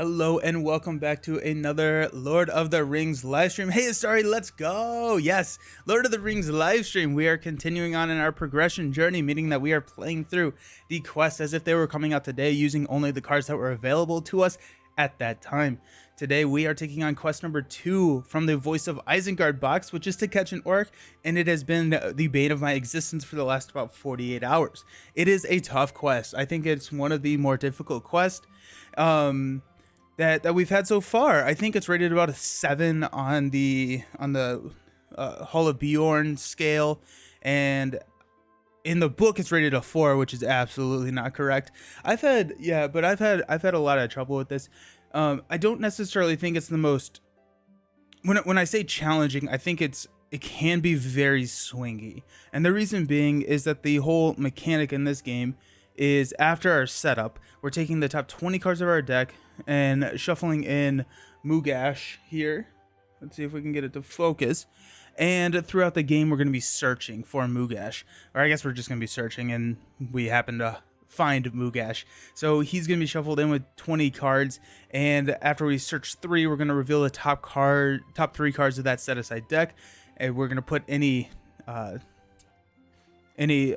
Hello and welcome back to another Lord of the Rings live stream. Hey, Astari, let's go! Yes, Lord of the Rings live stream. We are continuing on in our progression journey, meaning that we are playing through the quests as if they were coming out today, using only the cards that were available to us at that time. Today we are taking on quest number 2 from the Voice of Isengard box, which is to catch an orc, and it has been the bane of my existence for the last about 48 hours. It is a tough quest. I think it's one of the more difficult quests that we've had so far. I think it's rated about a 7 on the Hall of Bjorn scale, and in the book it's rated a 4, which is absolutely not correct. I've had a lot of trouble with this. I don't necessarily think it's the most, when I say challenging, I think it can be very swingy, and the reason being is that the whole mechanic in this game is after our setup, we're taking the top 20 cards of our deck and shuffling in Mugash here. Let's see if we can get it to focus. And throughout the game, we're going to be searching for Mugash. Or I guess we're just going to be searching, and we happen to find Mugash. So he's going to be shuffled in with 20 cards. And after we search 3, we're going to reveal the top 3 cards of that set-aside deck. And we're going to put any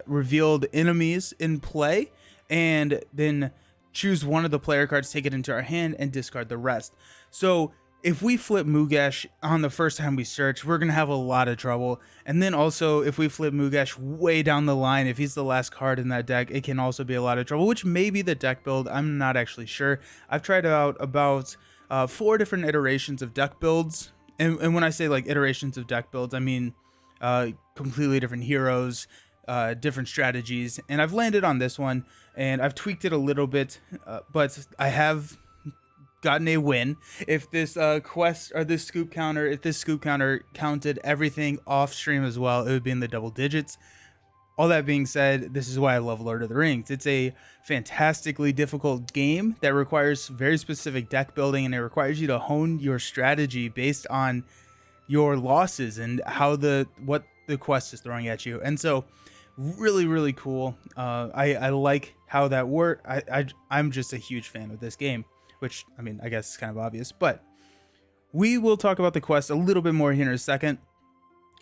revealed enemies in play, and then choose one of the player cards, take it into our hand, and discard the rest. So if we flip Mugash on the first time we search, we're going to have a lot of trouble. And then also, if we flip Mugash way down the line, if he's the last card in that deck, it can also be a lot of trouble, which may be the deck build. I'm not actually sure. I've tried out about 4 different iterations of deck builds. And when I say like iterations of deck builds, I mean completely different heroes, different strategies, and I've landed on this one, and I've tweaked it a little bit, but I have gotten a win. If this quest or this scoop counter, if this scoop counter counted everything off stream as well, it would be in the double digits. All that being said, this is why I love Lord of the Rings. It's a fantastically difficult game that requires very specific deck building, and it requires you to hone your strategy based on your losses and what the quest is throwing at you. And so really cool. I like how that works. I'm just a huge fan of this game, which, I mean, I guess is kind of obvious, but we will talk about the quest a little bit more here in a second.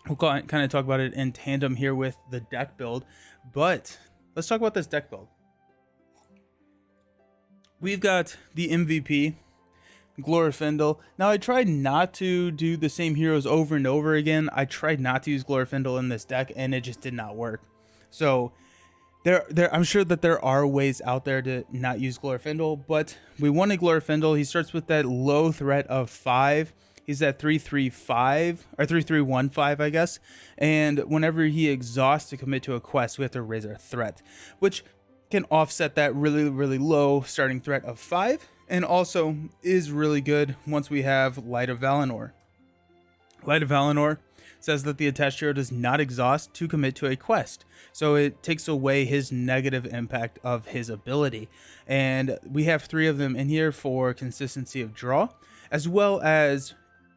We'll kind of talk about it in tandem here with the deck build, but let's talk about this deck build. We've got the MVP, Glorfindel. Now, I tried not to do the same heroes over and over again. I tried not to use Glorfindel in this deck, and it just did not work. So I'm sure that there are ways out there to not use Glorfindel, but we wanted Glorfindel. He starts with that low threat of 5. He's at 3/3/5 or 3/3/1/5, I guess. And whenever he exhausts to commit to a quest, we have to raise our threat, which can offset that really low starting threat of 5, and also is really good once we have Light of Valinor. Light of Valinor says that the attached hero does not exhaust to commit to a quest, so it takes away his negative impact of his ability. And we have 3 of them in here for consistency of draw, as well as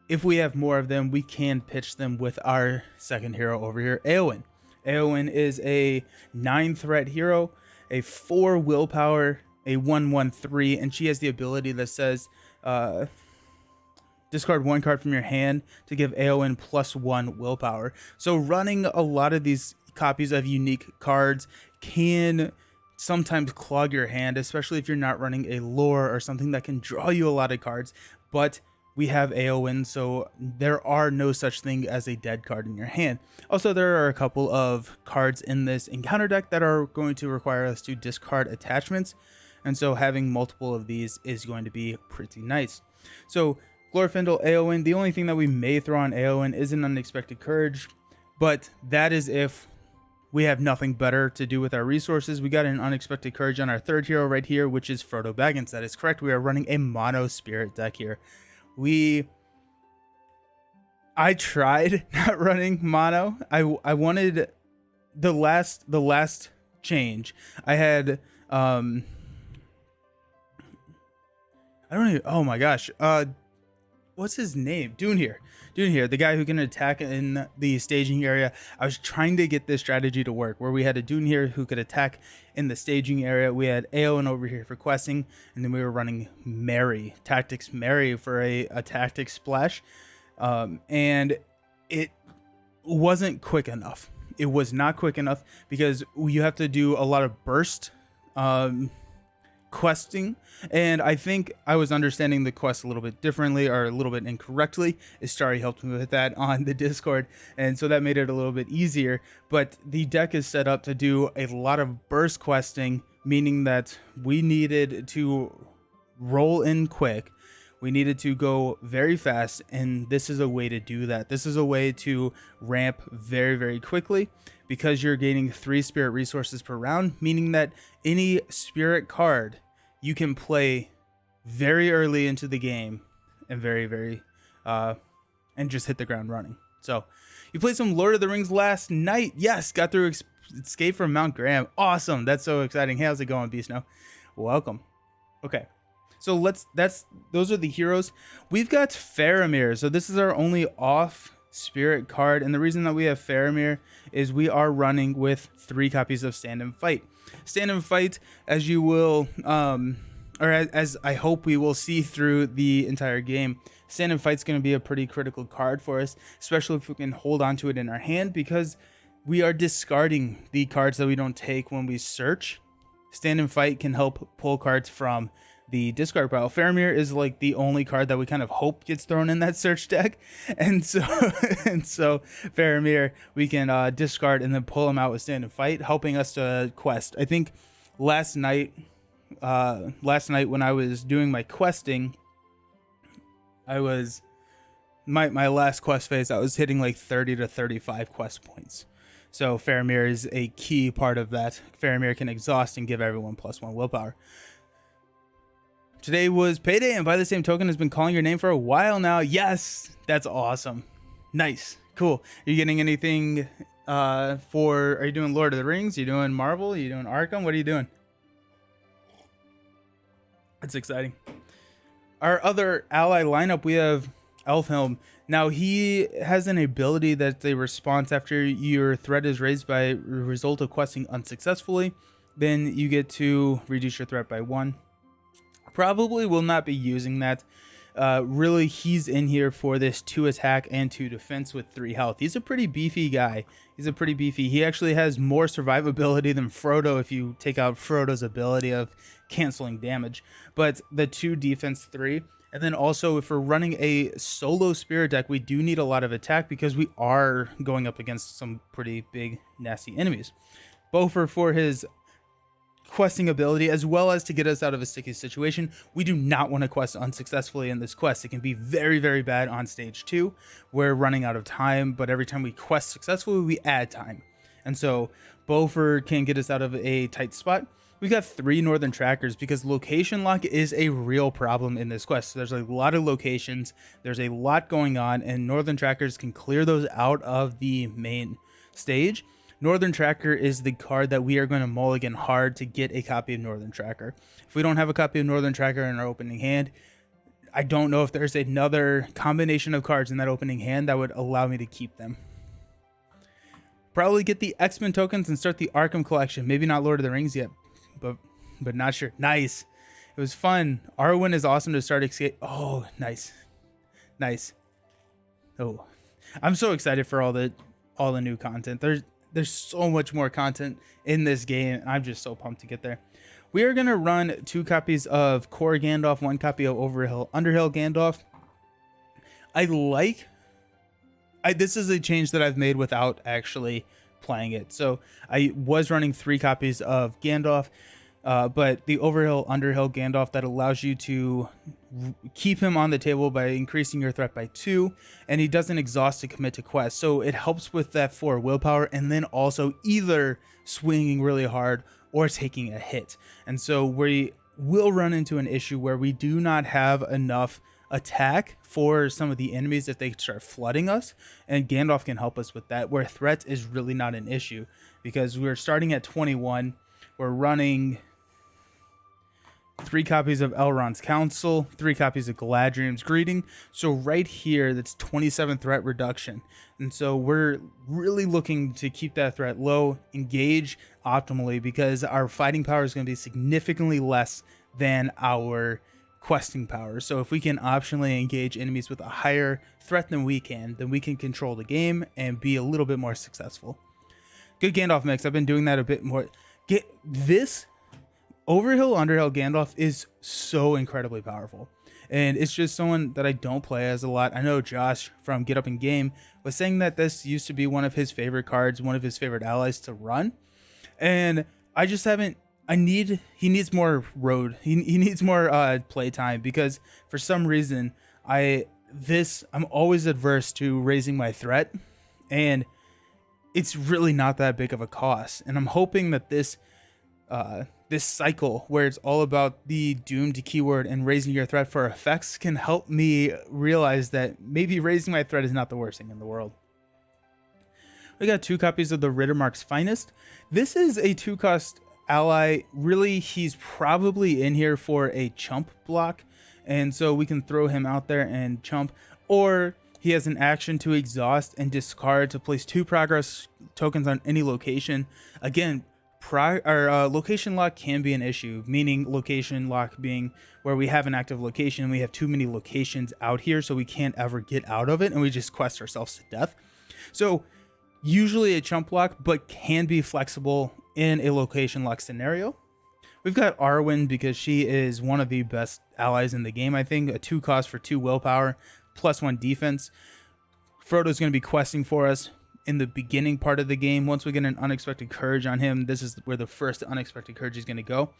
if we have more of them, we can pitch them with our second hero over here, Eowyn. Eowyn is a 9 threat hero, a 4 willpower, a 1/1/3, and she has the ability that says discard 1 card from your hand to give Eowyn +1 willpower. So running a lot of these copies of unique cards can sometimes clog your hand, especially if you're not running a lore or something that can draw you a lot of cards. But we have Eowyn, so there are no such thing as a dead card in your hand. Also, there are a couple of cards in this encounter deck that are going to require us to discard attachments, and so having multiple of these is going to be pretty nice. So Glorfindel, Eowyn, the only thing that we may throw on Eowyn is an Unexpected Courage, but that is if we have nothing better to do with our resources. We got an Unexpected Courage on our third hero right here, which is Frodo Baggins. That is correct. We are running a mono spirit deck here. I tried not running mono. I wanted the last change. I had I don't even, oh my gosh. what's his name? Dunhir, the guy who can attack in the staging area. I was trying to get this strategy to work where we had a Dunhir who could attack in the staging area. We had Aowen over here for questing, and then we were running Tactics Mary for a tactics splash. And it wasn't quick enough. It was not quick enough because you have to do a lot of burst questing, and I think I was understanding the quest a little bit differently or a little bit incorrectly. Istari helped me with that on the Discord, and so that made it a little bit easier. But the deck is set up to do a lot of burst questing, meaning that we needed to roll in quick. We needed to go very fast, and this is a way to do that. This is a way to ramp very, very quickly because you're gaining 3 spirit resources per round, meaning that any spirit card you can play very early into the game and and just hit the ground running. So you played some Lord of the Rings last night. Yes, got through Escape from Mount Graham. Awesome. That's so exciting. Hey, how's it going, Beast? Welcome. Okay. So those are the heroes. We've got Faramir. So this is our only off spirit card, and the reason that we have Faramir is we are running with 3 copies of Stand and Fight. Stand and Fight, as you will, as I hope we will see through the entire game, Stand and Fight's going to be a pretty critical card for us, especially if we can hold on to it in our hand, because we are discarding the cards that we don't take when we search. Stand and Fight can help pull cards from the discard pile. Faramir is like the only card that we kind of hope gets thrown in that search deck, and so Faramir we can discard and then pull him out with Stand and Fight, helping us to quest. I think last night when I was doing my questing, I was my last quest phase, I was hitting like 30 to 35 quest points. So Faramir is a key part of that. Faramir can exhaust and give everyone +1 willpower. Today was payday, and by the same token has been calling your name for a while now. Yes, that's awesome. Nice, cool. Are you getting anything are you doing Lord of the Rings? Are you doing Marvel? Are you doing Arkham? What are you doing? That's exciting. Our other ally lineup, we have Elfhelm. Now he has an ability that's a response after your threat is raised by result of questing unsuccessfully. Then you get to reduce your threat by 1. Probably will not be using that. Really, he's in here for this 2 attack and 2 defense with 3 health. He's a pretty beefy guy. He actually has more survivability than Frodo if you take out Frodo's ability of canceling damage. But the 2 defense 3. And then also, if we're running a solo spirit deck, we do need a lot of attack because we are going up against some pretty big, nasty enemies. Bofur for his questing ability, as well as to get us out of a sticky situation. We do not want to quest unsuccessfully in this quest. It can be very, very bad on stage 2. We're running out of time, but every time we quest successfully, we add time. And so Bofur can get us out of a tight spot. We've got 3 Northern Trackers because location lock is a real problem in this quest. So there's a lot of locations, there's a lot going on, and Northern Trackers can clear those out of the main stage. Northern Tracker is the card that we are going to mulligan hard to get a copy of Northern Tracker. If we don't have a copy of Northern Tracker in our opening hand, I don't know if there's another combination of cards in that opening hand that would allow me to keep them. Probably get the X-Men tokens and start the Arkham collection. Maybe not Lord of the Rings yet, but not sure. Nice. It was fun. Arwen is awesome to start Escape. Oh, nice. Oh, I'm so excited for all the new content. There's so much more content in this game. I'm just so pumped to get there. We are going to run 2 copies of Core Gandalf, 1 copy of Underhill Gandalf. This is a change that I've made without actually playing it. So I was running 3 copies of Gandalf, but the Underhill Gandalf that allows you to keep him on the table by increasing your threat by 2, and he doesn't exhaust to commit to quest. So it helps with that 4 willpower, and then also either swinging really hard or taking a hit. And so we will run into an issue where we do not have enough attack for some of the enemies if they start flooding us, and Gandalf can help us with that, where threat is really not an issue because we're starting at 21. We're running 3 copies of Elrond's Counsel, 3 copies of Galadriel's Greeting. So right here, that's 27 threat reduction. And so we're really looking to keep that threat low, engage optimally, because our fighting power is going to be significantly less than our questing power. So if we can optionally engage enemies with a higher threat than we can, then we can control the game and be a little bit more successful. Good Gandalf mix. I've been doing that a bit more. This Overhill Underhill Gandalf is so incredibly powerful, and it's just someone that I don't play as a lot. I know Josh from Get Up and Game was saying that this used to be one of his favorite cards, one of his favorite allies to run, and I just haven't. He needs more road. He needs more play time, because for some reason I'm always adverse to raising my threat, and it's really not that big of a cost. And I'm hoping that this cycle where it's all about the doomed keyword and raising your threat for effects can help me realize that maybe raising my threat is not the worst thing in the world. We got 2 copies of the Rittermark's Finest. This is a 2-cost ally. Really, he's probably in here for a chump block, and so we can throw him out there and chump, or he has an action to exhaust and discard to place 2 progress tokens on any location. Again, location lock can be an issue, meaning location lock being where we have an active location and we have too many locations out here, so we can't ever get out of it and we just quest ourselves to death. So usually a chump block, but can be flexible in a location lock scenario. We've got Arwen because she is one of the best allies in the game, I think. A 2 cost for 2 willpower, +1 defense. Frodo's going to be questing for us in the beginning part of the game. Once we get an Unexpected Courage on him, this is where the first Unexpected Courage is going to go.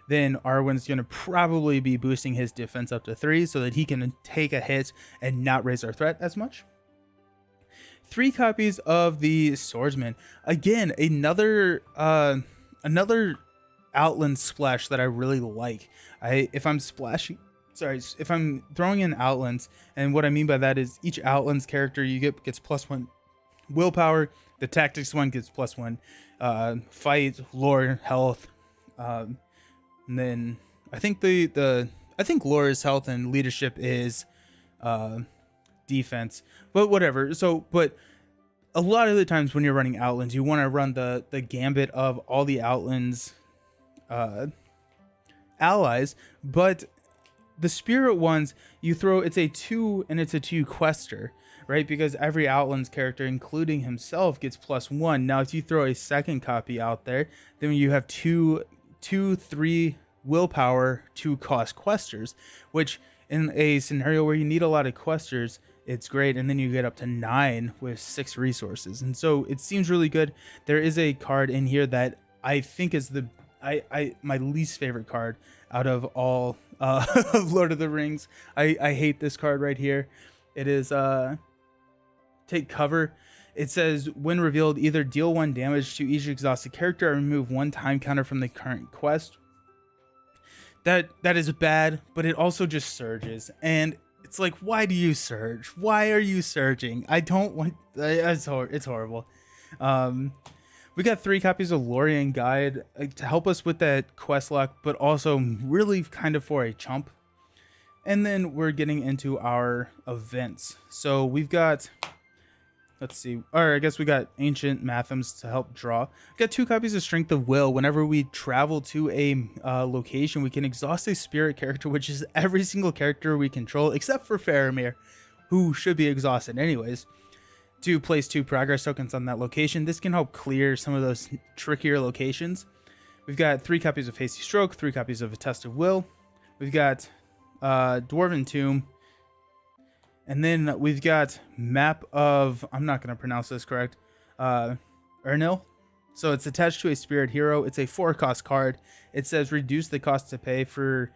Then Arwen's going to probably be boosting his defense up to 3 so that he can take a hit and not raise our threat as much. 3 copies of the Swordsman. Again, another Outland splash that I really like. If I'm throwing in Outlands, and what I mean by that is each Outlands character you get gets +1 willpower. The tactics one gets +1 fight, lore, health, and then I think I think lore is health and leadership is defense, but whatever. So, but a lot of the times when you're running Outlands, you want to run the gambit of all the Outlands allies, but the spirit ones you throw, it's a 2 and it's a 2 quester, right? Because every Outlands character, including himself, gets +1. Now, if you throw a second copy out there, then you have 3 willpower, 2 cost questers, which in a scenario where you need a lot of questers, it's great. And then you get up to 9 with 6 resources. And so it seems really good. There is a card in here that I think is my least favorite card out of all Lord of the Rings. I hate this card right here. It is Take Cover. It says, when revealed, either deal 1 damage to each exhausted character or remove 1 time counter from the current quest. That is bad, but it also just surges, and it's like, why do you surge? Why are you surging? I don't want. It's horrible. We got 3 copies of Lorien Guide to help us with that quest lock, but also really kind of for a chump. And then we're getting into our events. So we've got, let's see, or I guess we got Ancient Mathems to help draw. We got 2 copies of Strength of Will. Whenever we travel to a location, we can exhaust a spirit character, which is every single character we control, except for Faramir, who should be exhausted anyways, to place 2 progress tokens on that location. This can help clear some of those trickier locations. We've got 3 copies of Hasty Stroke, 3 copies of A Test of Will. We've got Dwarven Tomb. And then we've got Map of, I'm not going to pronounce this correct, Ernil. So it's attached to a spirit hero. It's a 4-cost card. It says reduce the cost to pay for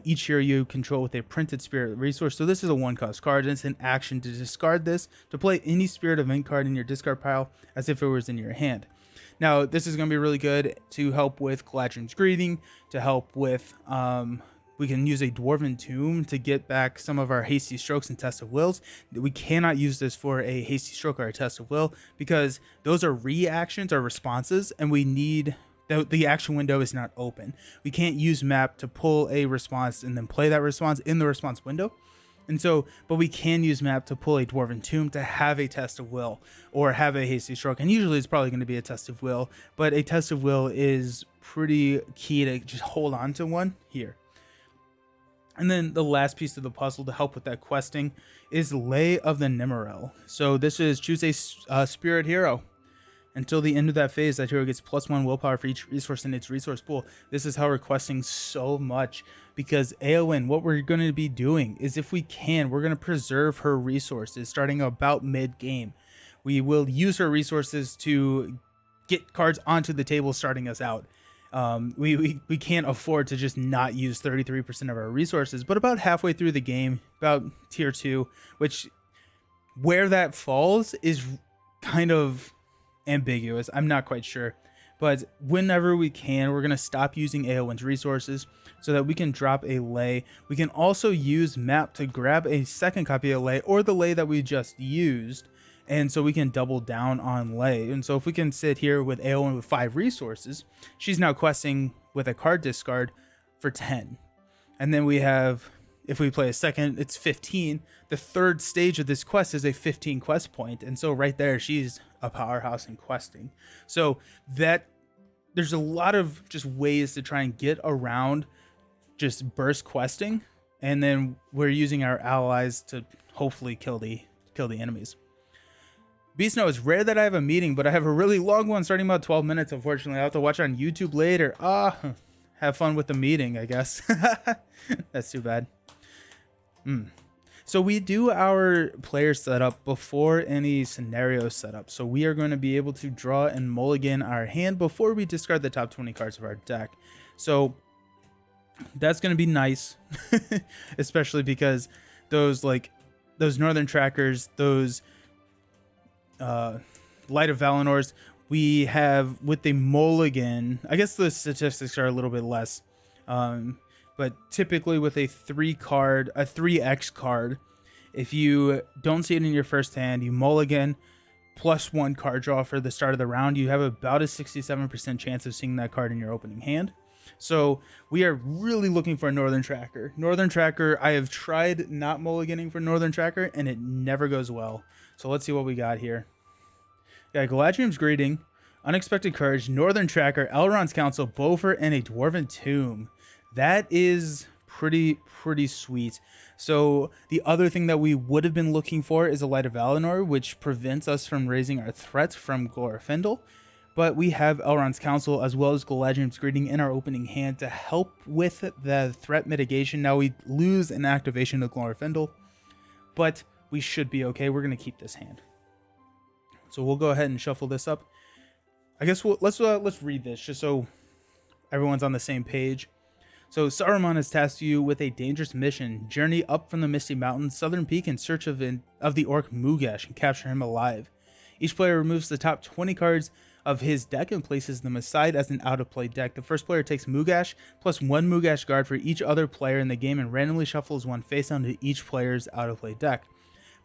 each hero you control with a printed spirit resource. So this is a 1-cost card, and it's an action to discard this to play any spirit event card in your discard pile as if it was in your hand. Now, this is going to be really good to help with Galadriel's Greeting, to help with, we can use a Dwarven Tomb to get back some of our Hasty Strokes and Test of Wills. We cannot use this for a Hasty Stroke or a Test of Will because those are reactions or responses, and we need The action window is not open. We can't use map to pull a response and then play that response in the response window. And so, but we can use map to pull a Dwarven Tomb to have a test of will or have a hasty stroke. And usually it's probably going to be a test of will, but a test of will is pretty key to just hold on to one here. And then the last piece of the puzzle to help with that questing is Lay of the Nimmerel. So this is choose a spirit hero. Until the end of that phase, that hero gets +1 willpower for each resource in its resource pool. This is how we're questing so much, because Eowyn, what we're going to be doing is, if we can, we're going to preserve her resources starting about mid-game. We will use her resources to get cards onto the table starting us out. We can't afford to just not use 33% of our resources, but about halfway through the game, about tier 2, which where that falls is kind of ambiguous. I'm not quite sure, but whenever we can, we're going to stop using Eowyn's resources so that we can drop a Lay. We can also use map to grab a second copy of Lay, or the Lay that we just used, and so we can double down on Lay. And so if we can sit here with Eowyn with 5 resources, she's now questing with a card discard for 10. And then we have, if we play a second, it's 15. The third stage of this quest is a 15 quest point. And so right there, she's a powerhouse in questing. So that there's a lot of just ways to try and get around just burst questing. And then we're using our allies to hopefully kill the enemies. Beast Snow, it's rare that I have a meeting, but I have a really long one starting about 12 minutes, unfortunately. I'll have to watch it on YouTube later. Have fun with the meeting, I guess. That's too bad. So we do our player setup before any scenario setup. So we are going to be able to draw and mulligan our hand before we discard the top 20 cards of our deck. So that's going to be nice, especially because those Northern Trackers, those Light of Valinors, we have with the mulligan, I guess the statistics are a little bit less, but typically with a 3x card, if you don't see it in your first hand, you mulligan +1 card draw for the start of the round, you have about a 67% chance of seeing that card in your opening hand. So we are really looking for a Northern Tracker. Northern Tracker, I have tried not mulliganing for Northern Tracker, and it never goes well. So let's see what we got here. We got Galadriel's Greeting, Unexpected Courage, Northern Tracker, Elrond's Council, Beaufort, and a Dwarven Tomb. That is pretty sweet. So the other thing that we would have been looking for is a Light of Valinor, which prevents us from raising our threat from Glorfindel. But we have Elrond's Council as well as Galadriel's Greeting in our opening hand to help with the threat mitigation. Now we lose an activation of Glorfindel, but we should be okay. We're going to keep this hand. So we'll go ahead and shuffle this up. I guess let's read this just so everyone's on the same page. So Saruman has tasked you with a dangerous mission. Journey up from the Misty Mountains, Southern Peak in search of the orc Mugash and capture him alive. Each player removes the top 20 cards of his deck and places them aside as an out-of-play deck. The first player takes Mugash plus 1 Mugash guard for each other player in the game and randomly shuffles 1 face down to each player's out-of-play deck.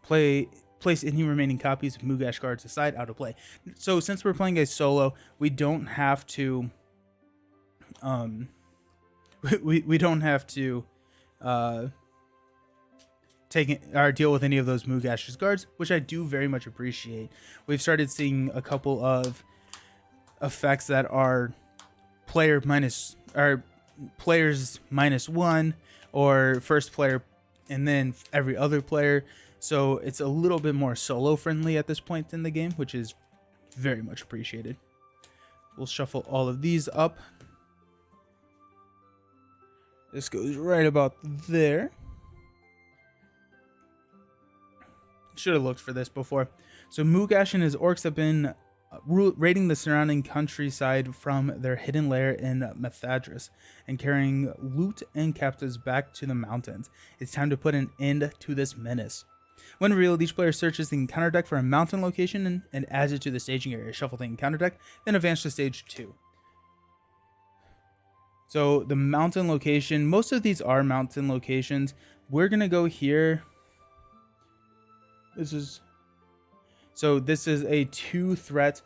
Place any remaining copies of Mugash cards aside out of play. So since we're playing a solo, we don't have to we don't have to take or deal with any of those Mugash's guards, which I do very much appreciate. We've started seeing a couple of effects that are players -1 or first player and then every other player. So it's a little bit more solo friendly at this point in the game, which is very much appreciated. We'll shuffle all of these up. This goes right about there. Should have looked for this before. So Mugash and his orcs have been raiding the surrounding countryside from their hidden lair in Methadris and carrying loot and captives back to the mountains. It's time to put an end to this menace. When revealed, each player searches the encounter deck for a mountain location and adds it to the staging area. Shuffle the encounter deck, then advance to stage 2. So the mountain location, most of these are mountain locations. We're going to go here. This is a 2 threat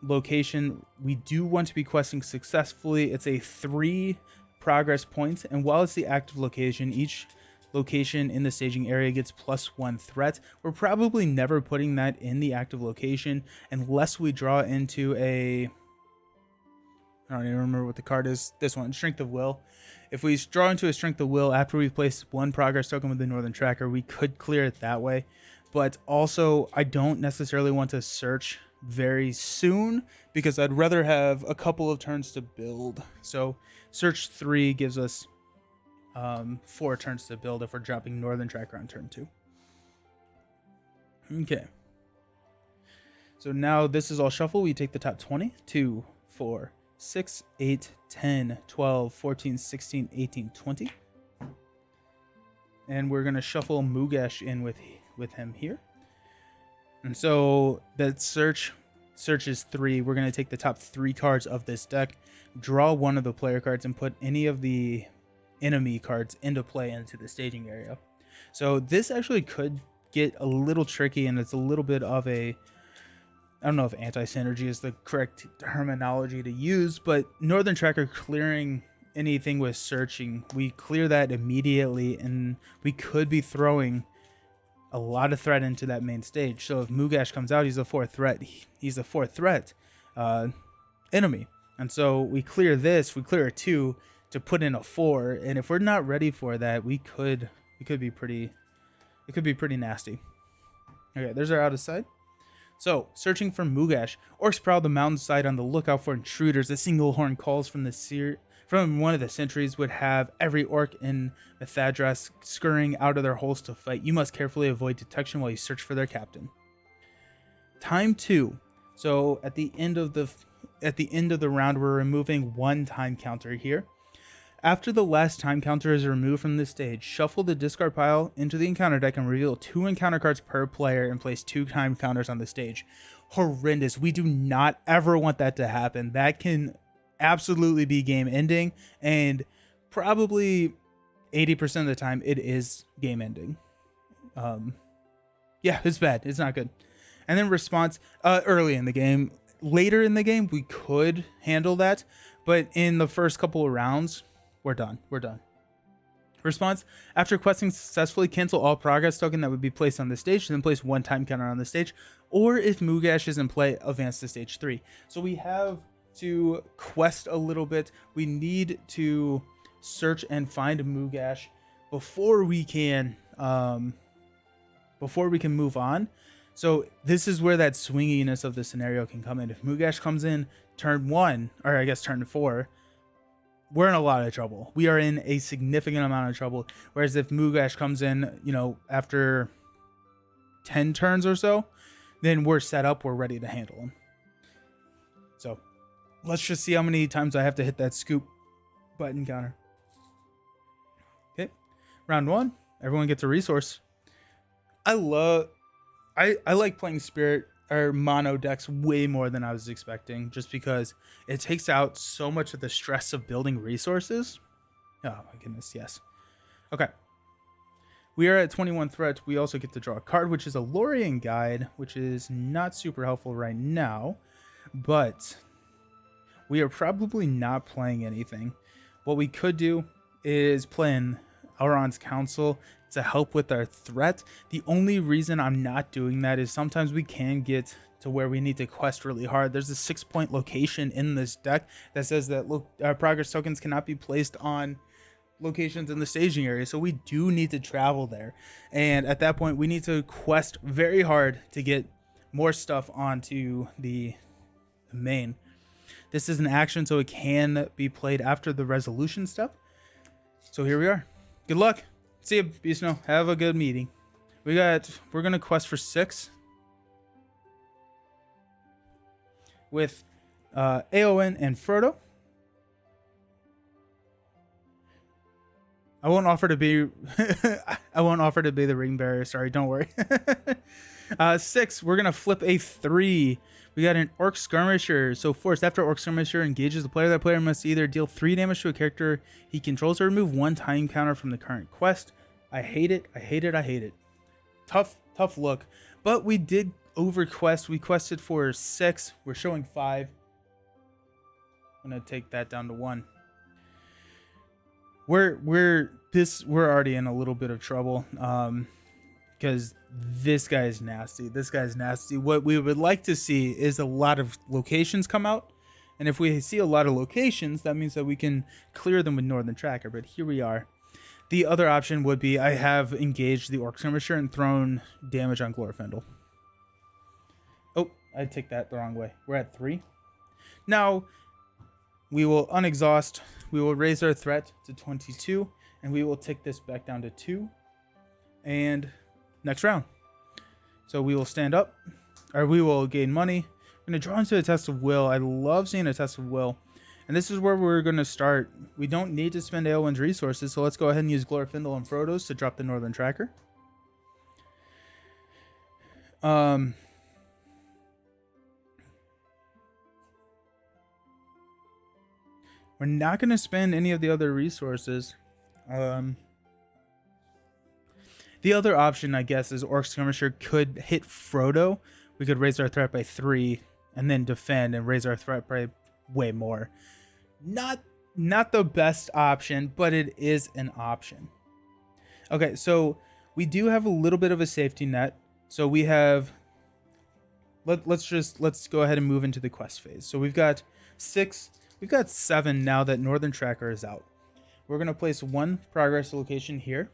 location we do want to be questing successfully. It's a 3 progress points, and while it's the active location, each location in the staging area gets +1 threat. We're probably never putting that in the active location unless we draw into a, I don't even remember what the card is. This one, Strength of Will. If we draw into a Strength of Will after we've placed 1 progress token with the Northern Tracker, we could clear it that way. But also, I don't necessarily want to search very soon because I'd rather have a couple of turns to build. So search 3 gives us 4 turns to build if we're dropping Northern Tracker on turn 2. Okay. So now this is all shuffle. We take the top 20, 2, 4, 6, 8, 10, 12, 14, 16, 18, 20. And we're going to shuffle Mugesh in with him here. And so that search is 3. We're going to take the top 3 cards of this deck, draw one of the player cards, and put any of the enemy cards into play into the staging area. So this actually could get a little tricky, and it's a little bit of a, I don't know if anti-synergy is the correct terminology to use, but Northern Tracker clearing anything with searching, we clear that immediately, and we could be throwing a lot of threat into that main stage. So if Mugesh comes out, he's a 4th threat. He's a 4th threat enemy. And so we clear this, we clear a 2 to put in a 4. And if we're not ready for that, it could be pretty nasty. Okay, there's our out of sight. So, searching for Mugesh. Orcs prowl the mountainside on the lookout for intruders. A single horn calls from one of the sentries would have every orc in Methadras scurrying out of their holes to fight. You must carefully avoid detection while you search for their captain. Time 2. So at the end of the round, we're removing 1 time counter here. After the last time counter is removed from the stage, shuffle the discard pile into the encounter deck and reveal 2 encounter cards per player and place 2 time counters on the stage. Horrendous. We do not ever want that to happen. That can absolutely be game ending, and probably 80% of the time it is game ending. Yeah, it's bad. It's not good. And then response early in the game. Later in the game, we could handle that, but in the first couple of rounds, we're done. Response: after questing successfully, cancel all progress token that would be placed on the stage, then place 1 time counter on the stage, or if Mugesh is in play, advance to stage 3. So we have to quest a little bit. We need to search and find Mugesh before we can move on. So this is where that swinginess of the scenario can come in. If Mugesh comes in turn 1, or I guess turn 4, we're in a lot of trouble. We are in a significant amount of trouble. Whereas if Mugesh comes in, after 10 turns or so, then we're set up, we're ready to handle him. So let's just see how many times I have to hit that scoop button counter. Okay, round 1, everyone gets a resource. I like playing Spirit or mono decks way more than I was expecting, just because it takes out so much of the stress of building resources. Oh my goodness, yes. Okay. We are at 21 threats. We also get to draw a card, which is a Lorien Guide, which is not super helpful right now, but we are probably not playing anything. What we could do is play in Elrond's Council to help with our threat. The only reason I'm not doing that is sometimes we can get to where we need to quest really hard. There's a 6-point location in this deck that says that progress tokens cannot be placed on locations in the staging area, so we do need to travel there, and at that point we need to quest very hard to get more stuff onto the main. This is an action, so it can be played after the resolution step. So here we are. Good luck. See you, Beastno. Have a good meeting. We're gonna quest for 6 with Eowyn and Frodo. I won't offer to be the ring bearer. Sorry, don't worry. 6. We're gonna flip a 3. We got an Orc Skirmisher. So forced after Orc Skirmisher engages the player, that player must either deal 3 damage to a character he controls or remove 1 time counter from the current quest. I hate it. Tough look. But we did over quest. We quested for 6. We're showing 5. I'm gonna take that down to 1. We're already in a little bit of trouble. Because this guy is nasty. This guy's nasty. What we would like to see is a lot of locations come out. And if we see a lot of locations, that means that we can clear them with Northern Tracker. But here we are. The other option would be I have engaged the Orc Skirmisher and thrown damage on Glorfindel. Oh, I take that the wrong way. We're at 3. Now, we will unexhaust. We will raise our threat to 22. And we will take this back down to 2. And next round. So we will stand up. Or we will gain money. We're going to draw into a Test of Will. I love seeing a Test of Will. And this is where we're going to start. We don't need to spend Aelwyn's resources, so let's go ahead and use Glorfindel and Frodo's to drop the Northern Tracker. We're not going to spend any of the other resources. The other option, I guess, is Orc Skirmisher could hit Frodo. We could raise our threat by 3 and then defend and raise our threat by way more. Not the best option, but it is an option. Okay, so we do have a little bit of a safety net. So we have let's go ahead and move into the quest phase. So we've got 7 now that Northern Tracker is out. We're going to place 1 progress location here.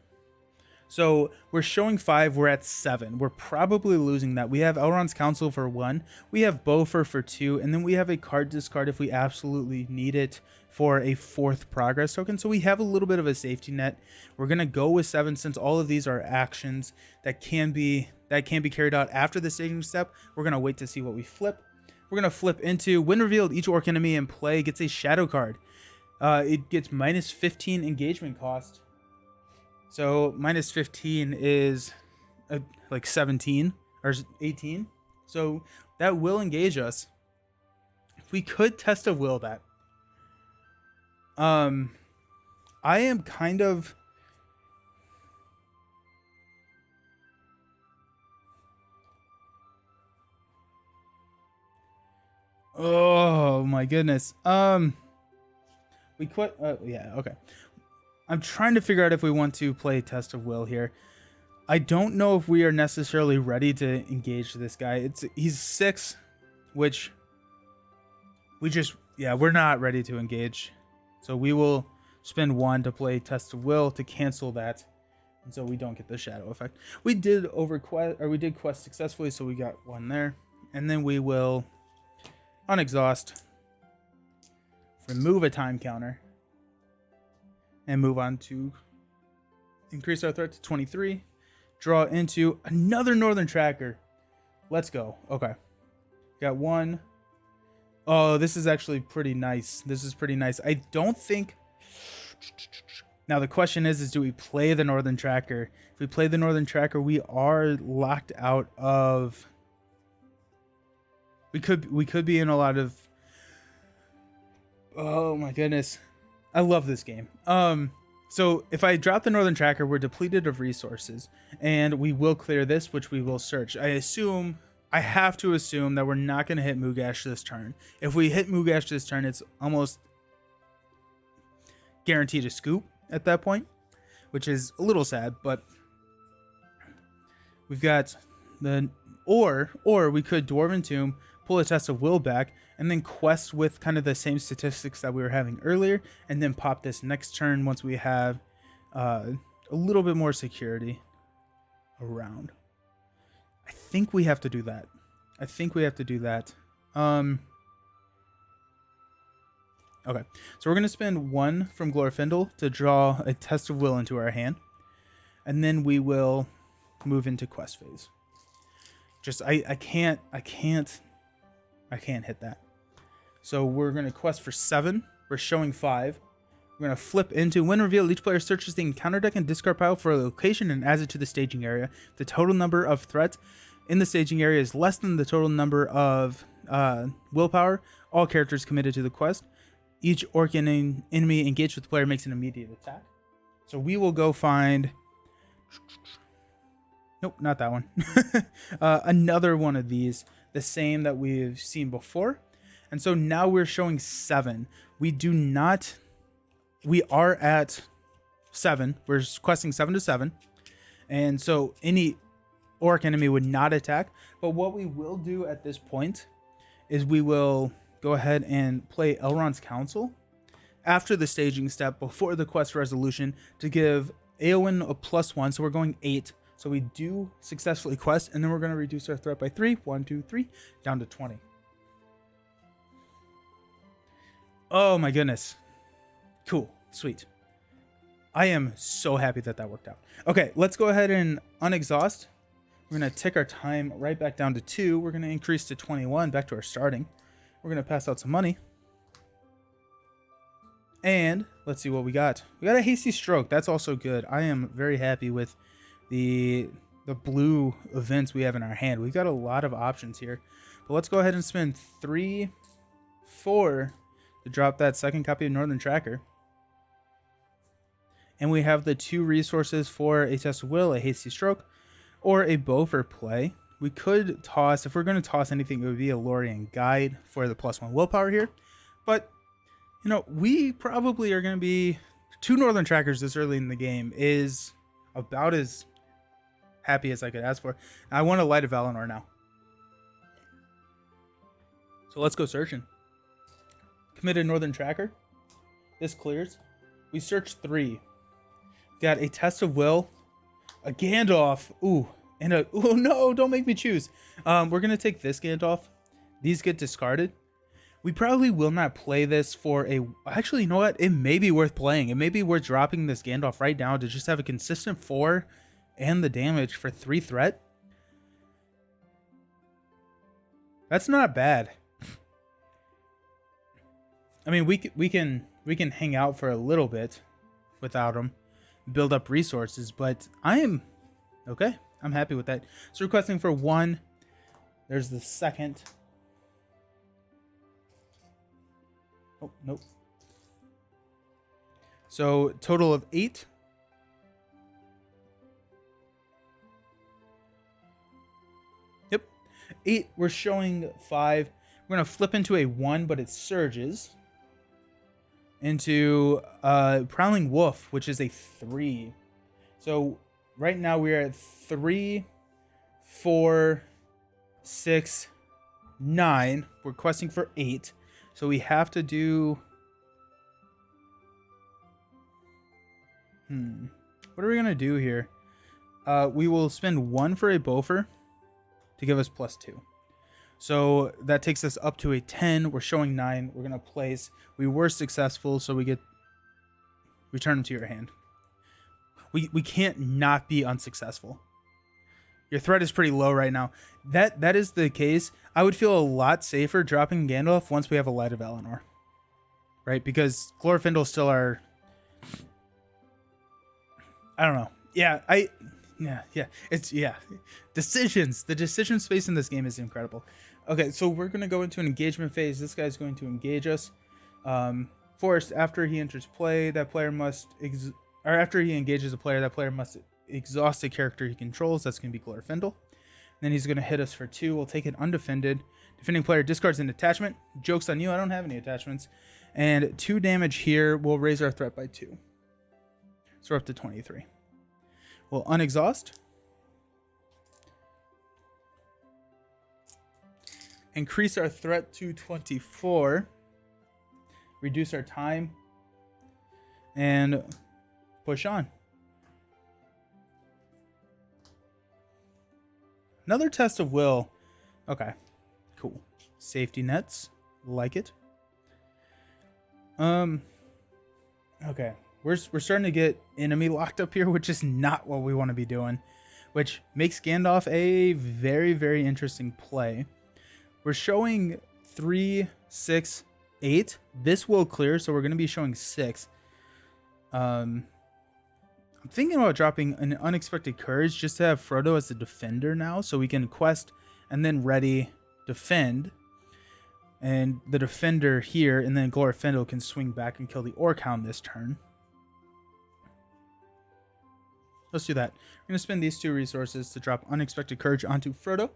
So we're showing 5, we're at 7. We're probably losing that. We have Elrond's Council for 1, we have Beaufort for 2, and then we have a card discard if we absolutely need it for a 4th progress token. So we have a little bit of a safety net. We're going to go with 7 since all of these are actions that can be carried out after the staging step. We're going to wait to see what we flip. We're going to flip into when revealed, each orc enemy in play gets a shadow card. It gets minus 15 engagement cost. So minus 15 is like 17 or 18. So that will engage us. We could Test of Will that. I am kind of... Oh my goodness. We quit. Yeah, okay. I'm trying to figure out if we want to play Test of Will here. I don't know if we are necessarily ready to engage this guy. He's 6, which we're not ready to engage. So we will spend 1 to play Test of Will to cancel that, and so we don't get the shadow effect. We did quest successfully, so we got 1 there, and then we will unexhaust, remove a time counter, and move on to increase our threat to 23. Draw into another Northern Tracker. Let's go. Okay. Got 1. Oh, this is actually pretty nice. This is pretty nice. I don't think... Now the question is do we play the Northern Tracker? If we play the Northern Tracker, we are locked out of... We could be in a lot of... Oh my goodness. I love this game. So if I drop the Northern Tracker, we're depleted of resources, and we will clear this, which we will search. I have to assume that we're not going to hit Mugash this turn. If we hit Mugash this turn, it's almost guaranteed a scoop at that point, which is a little sad, but we've got the... Or we could Dwarven Tomb, pull a Test of Will back, and then quest with kind of the same statistics that we were having earlier, and then pop this next turn once we have a little bit more security around. I think we have to do that. Okay, so we're going to spend 1 from Glorfindel to draw a Test of Will into our hand, and then we will move into quest phase. I can't hit that. So we're going to quest for 7. We're showing 5. We're going to flip into when revealed, each player searches the encounter deck and discard pile for a location and adds it to the staging area. The total number of threats in the staging area is less than the total number of willpower. All characters committed to the quest. Each orc enemy engaged with the player makes an immediate attack. So we will go find... Nope, not that one. Another one of these, the same that we've seen before. And so now we're showing 7. We are at 7. We're questing 7 to 7. And so any orc enemy would not attack. But what we will do at this point is we will go ahead and play Elrond's Council after the staging step before the quest resolution to give Eowyn a +1. So we're going 8. So we do successfully quest, and then we're going to reduce our threat by 3. 1, 2, 3, down to 20. Oh my goodness. Cool. Sweet. I am so happy that that worked out. Okay, let's go ahead and unexhaust. We're going to tick our time right back down to 2. We're going to increase to 21, back to our starting. We're going to pass out some money. And let's see what we got. We got a Hasty Stroke. That's also good. I am very happy with the blue events we have in our hand. We've got a lot of options here. But let's go ahead and spend 3, 4 to drop that second copy of Northern Tracker. And we have the 2 resources for a Test of Will, a Hasty Stroke, or a bow for play. We could toss, if we're going to toss anything, it would be a Lorien Guide for the +1 willpower here. But, you know, we probably are going to be 2 Northern Trackers this early in the game is about as happy as I could ask for. I want a Light of Valinor now. So let's go searching. Committed Northern Tracker. This clears. We searched 3. Got a Test of Will, a Gandalf, ooh, and a, oh no, don't make me choose. We're going to take this Gandalf. These get discarded. We probably will not play this for a, actually, you know what? It may be worth playing. It may be worth dropping this Gandalf right now to just have a consistent 4 and the damage for 3 threat. That's not bad. I mean, we can hang out for a little bit without him, build up resources, but I am okay. I'm happy with that. So requesting for 1. There's the second. Oh, nope. So total of 8. Yep. 8. We're showing 5. We're going to flip into a 1, but it surges into Prowling Wolf, which is a 3. So right now we're at 3, 4, 6, 9. We're questing for 8. So we have to do... What are we going to do here? We will spend 1 for a Bofur to give us +2. So that takes us up to a 10. We're showing 9. We're going to place. We were successful, so we get return them to your hand. We can't not be unsuccessful. Your threat is pretty low right now. That is the case. I would feel a lot safer dropping Gandalf once we have a Light of Valinor. Right? Because Glorfindel's still our... I don't know. Yeah, it's decisions. The decision space in this game is incredible. Okay, so we're going to go into an engagement phase. This guy's going to engage us. Forced, after he enters play, that player must... after he engages a player, that player must exhaust a character he controls. That's going to be Glorfindel. Then he's going to hit us for 2. We'll take it undefended. Defending player discards an attachment. Joke's on you, I don't have any attachments. And 2 damage here will raise our threat by 2. So we're up to 23. We'll unexhaust. Increase our threat to 24. Reduce our time. And push on. Another Test of Will. Okay, cool. Safety nets, like it. Okay, we're starting to get enemy locked up here, which is not what we want to be doing, which makes Gandalf a very, very interesting play. We're showing 3, 6, 8. This will clear, so we're going to be showing 6. I'm thinking about dropping an Unexpected Courage just to have Frodo as the defender now, so we can quest and then ready defend. And the defender here, and then Glorfindel can swing back and kill the Orc Hound this turn. let's do that. We're going to spend these 2 resources to drop Unexpected Courage onto Frodo.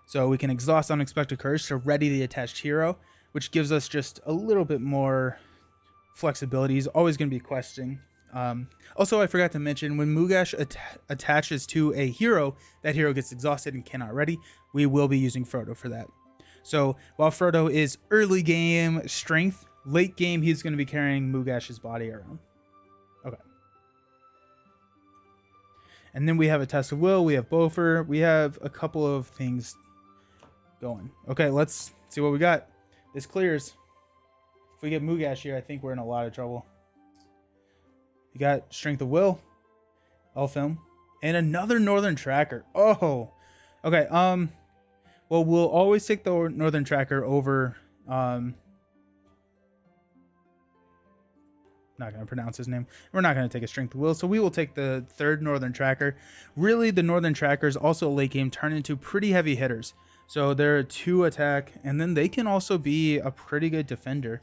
So we can exhaust Unexpected Courage to ready the attached hero, which gives us just a little bit more flexibility. He's always going to be questing. Also, I forgot to mention, when Mugash attaches to a hero, that hero gets exhausted and cannot ready. We will be using Frodo for that. So while Frodo is early game strength, late game he's going to be carrying Mugash's body around. Okay. And then we have a Test of Will. We have Bofur. We have a couple of things going. Okay, let's see what we got. This clears. If we get Mugash here, I think we're in a lot of trouble. We got Strength of Will, Elfhelm, and another Northern Tracker. Oh, okay. Well, we'll always take the Northern Tracker over. Not going to pronounce his name. We're not going to take a Strength of Will, so we will take the 3rd Northern Tracker. Really, the Northern Trackers also late game turn into pretty heavy hitters. So they're a 2 attack, and then they can also be a pretty good defender.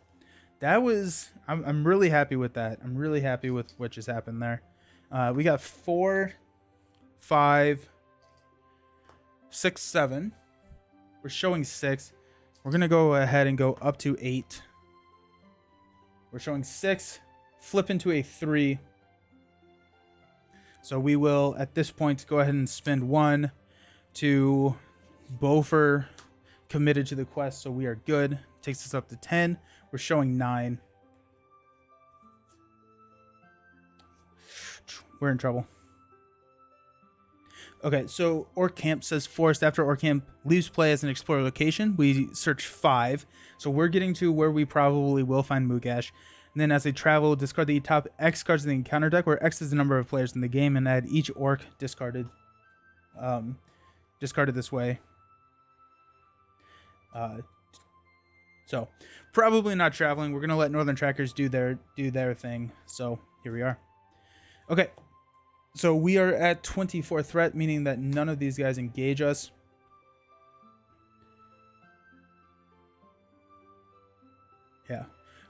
That was, I'm really happy with that. I'm really happy with what just happened there. We got 4, 5, 6, 7. We're showing 6. We're going to go ahead and go up to 8. We're showing 6, flip into a 3. So we will, at this point, go ahead and spend 1 to Bofur committed to the quest, so we are good. Takes us up to 10. We're showing 9. We're in trouble. Okay, so Orc Camp says forced. After Orc Camp leaves play as an explorer location, we search 5. So we're getting to where we probably will find Mugash. And then as they travel, discard the top X cards in the encounter deck, where X is the number of players in the game, and add each Orc discarded this way. So probably not traveling. We're gonna let Northern Trackers do their thing. So here we are. Okay, so we are at 24 threat, meaning that none of these guys engage us. Yeah,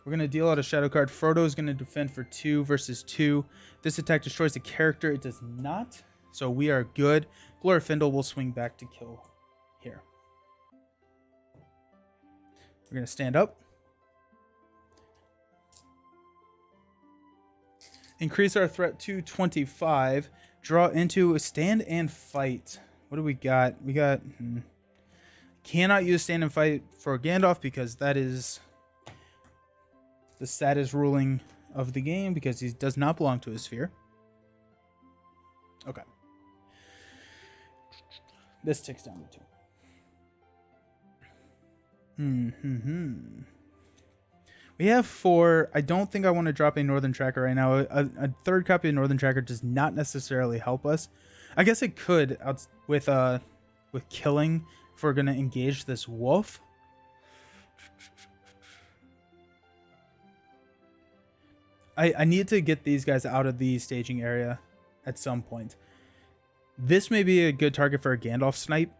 we're gonna deal out a shadow card. Frodo is gonna defend for 2 versus 2. This attack destroys the character. It does not. So we are good. Glorfindel will swing back to kill here. We're going to stand up. Increase our threat to 25. Draw into a stand and fight. What do we got? We got... Cannot use stand and fight for Gandalf because that is the saddest ruling of the game because he does not belong to his sphere. Okay. This ticks down to 2. We have 4. I don't think I want to drop a Northern Tracker right now. A 3rd copy of Northern Tracker does not necessarily help us. I guess it could with killing if we're going to engage this wolf. I need to get these guys out of the staging area at some point. This may be a good target for a Gandalf snipe.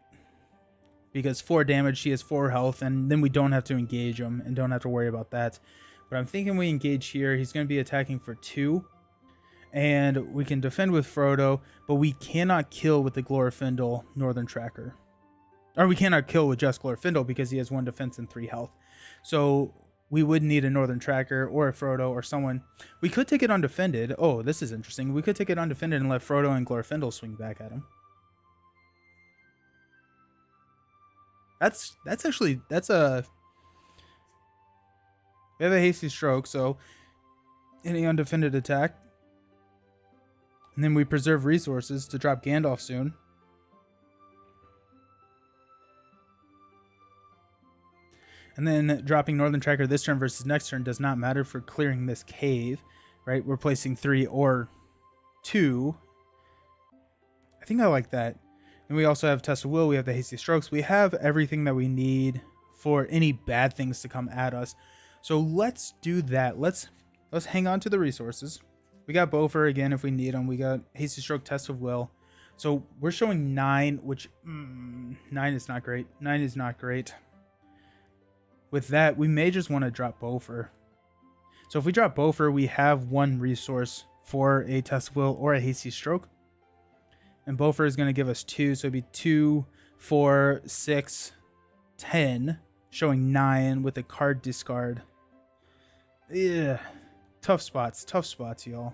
Because 4 damage, he has 4 health, and then we don't have to engage him and don't have to worry about that. But I'm thinking we engage here. He's going to be attacking for 2. And we can defend with Frodo, but we cannot kill with the Glorfindel Northern Tracker. Or we cannot kill with just Glorfindel because he has 1 defense and 3 health. So we would need a Northern Tracker or a Frodo or someone. We could take it undefended. Oh, this is interesting. We could take it undefended and let Frodo and Glorfindel swing back at him. That's a... We have a hasty stroke, so any undefended attack. And then we preserve resources to drop Gandalf soon. And then dropping Northern Tracker this turn versus next turn does not matter for clearing this cave, right? We're placing 3 or 2. I think I like that. And we also have Test of Will. We have the Hasty Strokes. We have everything that we need for any bad things to come at us. So let's do that. Let's hang on to the resources. We got Bofur again if we need them. We got Hasty Stroke, Test of Will. So we're showing 9, which 9 is not great. 9 is not great. With that, we may just want to drop Bofur. So if we drop Bofur, we have 1 resource for a Test of Will or a Hasty Stroke. And Bofer is going to give us 2. So it'd be 2, 4, 6, 10. Showing 9 with a card discard. Yeah. Tough spots, y'all.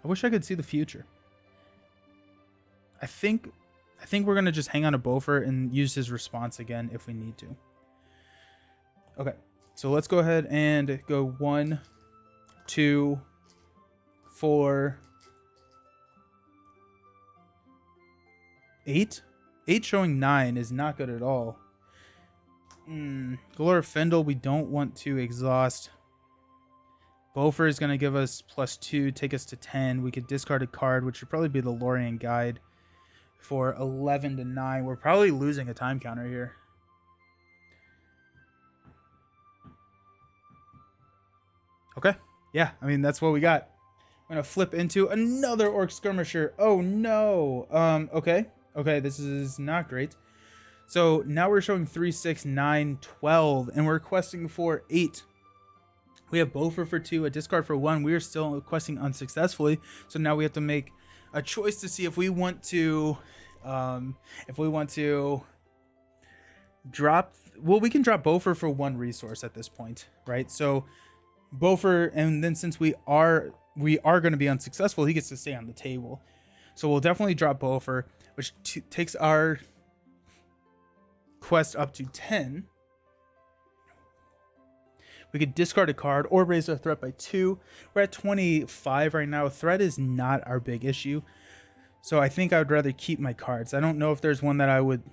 I wish I could see the future. I think we're gonna just hang on to Bofer and use his response again if we need to. Okay, so let's go ahead and go 1, 2, 4, 8. 8 showing 9 is not good at all. Glorfindel, we don't want to exhaust. Bofer is going to give us +2, take us to 10. We could discard a card, which would probably be the Lorien Guide for 11 to 9. We're probably losing a time counter here. Okay. Yeah, I mean, that's what we got. I'm going to flip into another Orc Skirmisher. Oh, no. Okay. Okay, this is not great. So now we're showing 3, 6, 9, 12, and we're questing for 8. We have Bofer for 2, a discard for 1. We are still questing unsuccessfully. So now we have to make a choice to see if we want to, drop. Well, we can drop Bofer for 1 resource at this point, right? So Bofer, and then since we are going to be unsuccessful, he gets to stay on the table. So we'll definitely drop Bofer, which takes our quest up to 10. We could discard a card or raise our threat by 2. We're at 25 right now. Threat is not our big issue. So I think I would rather keep my cards. I don't know if there's one that I would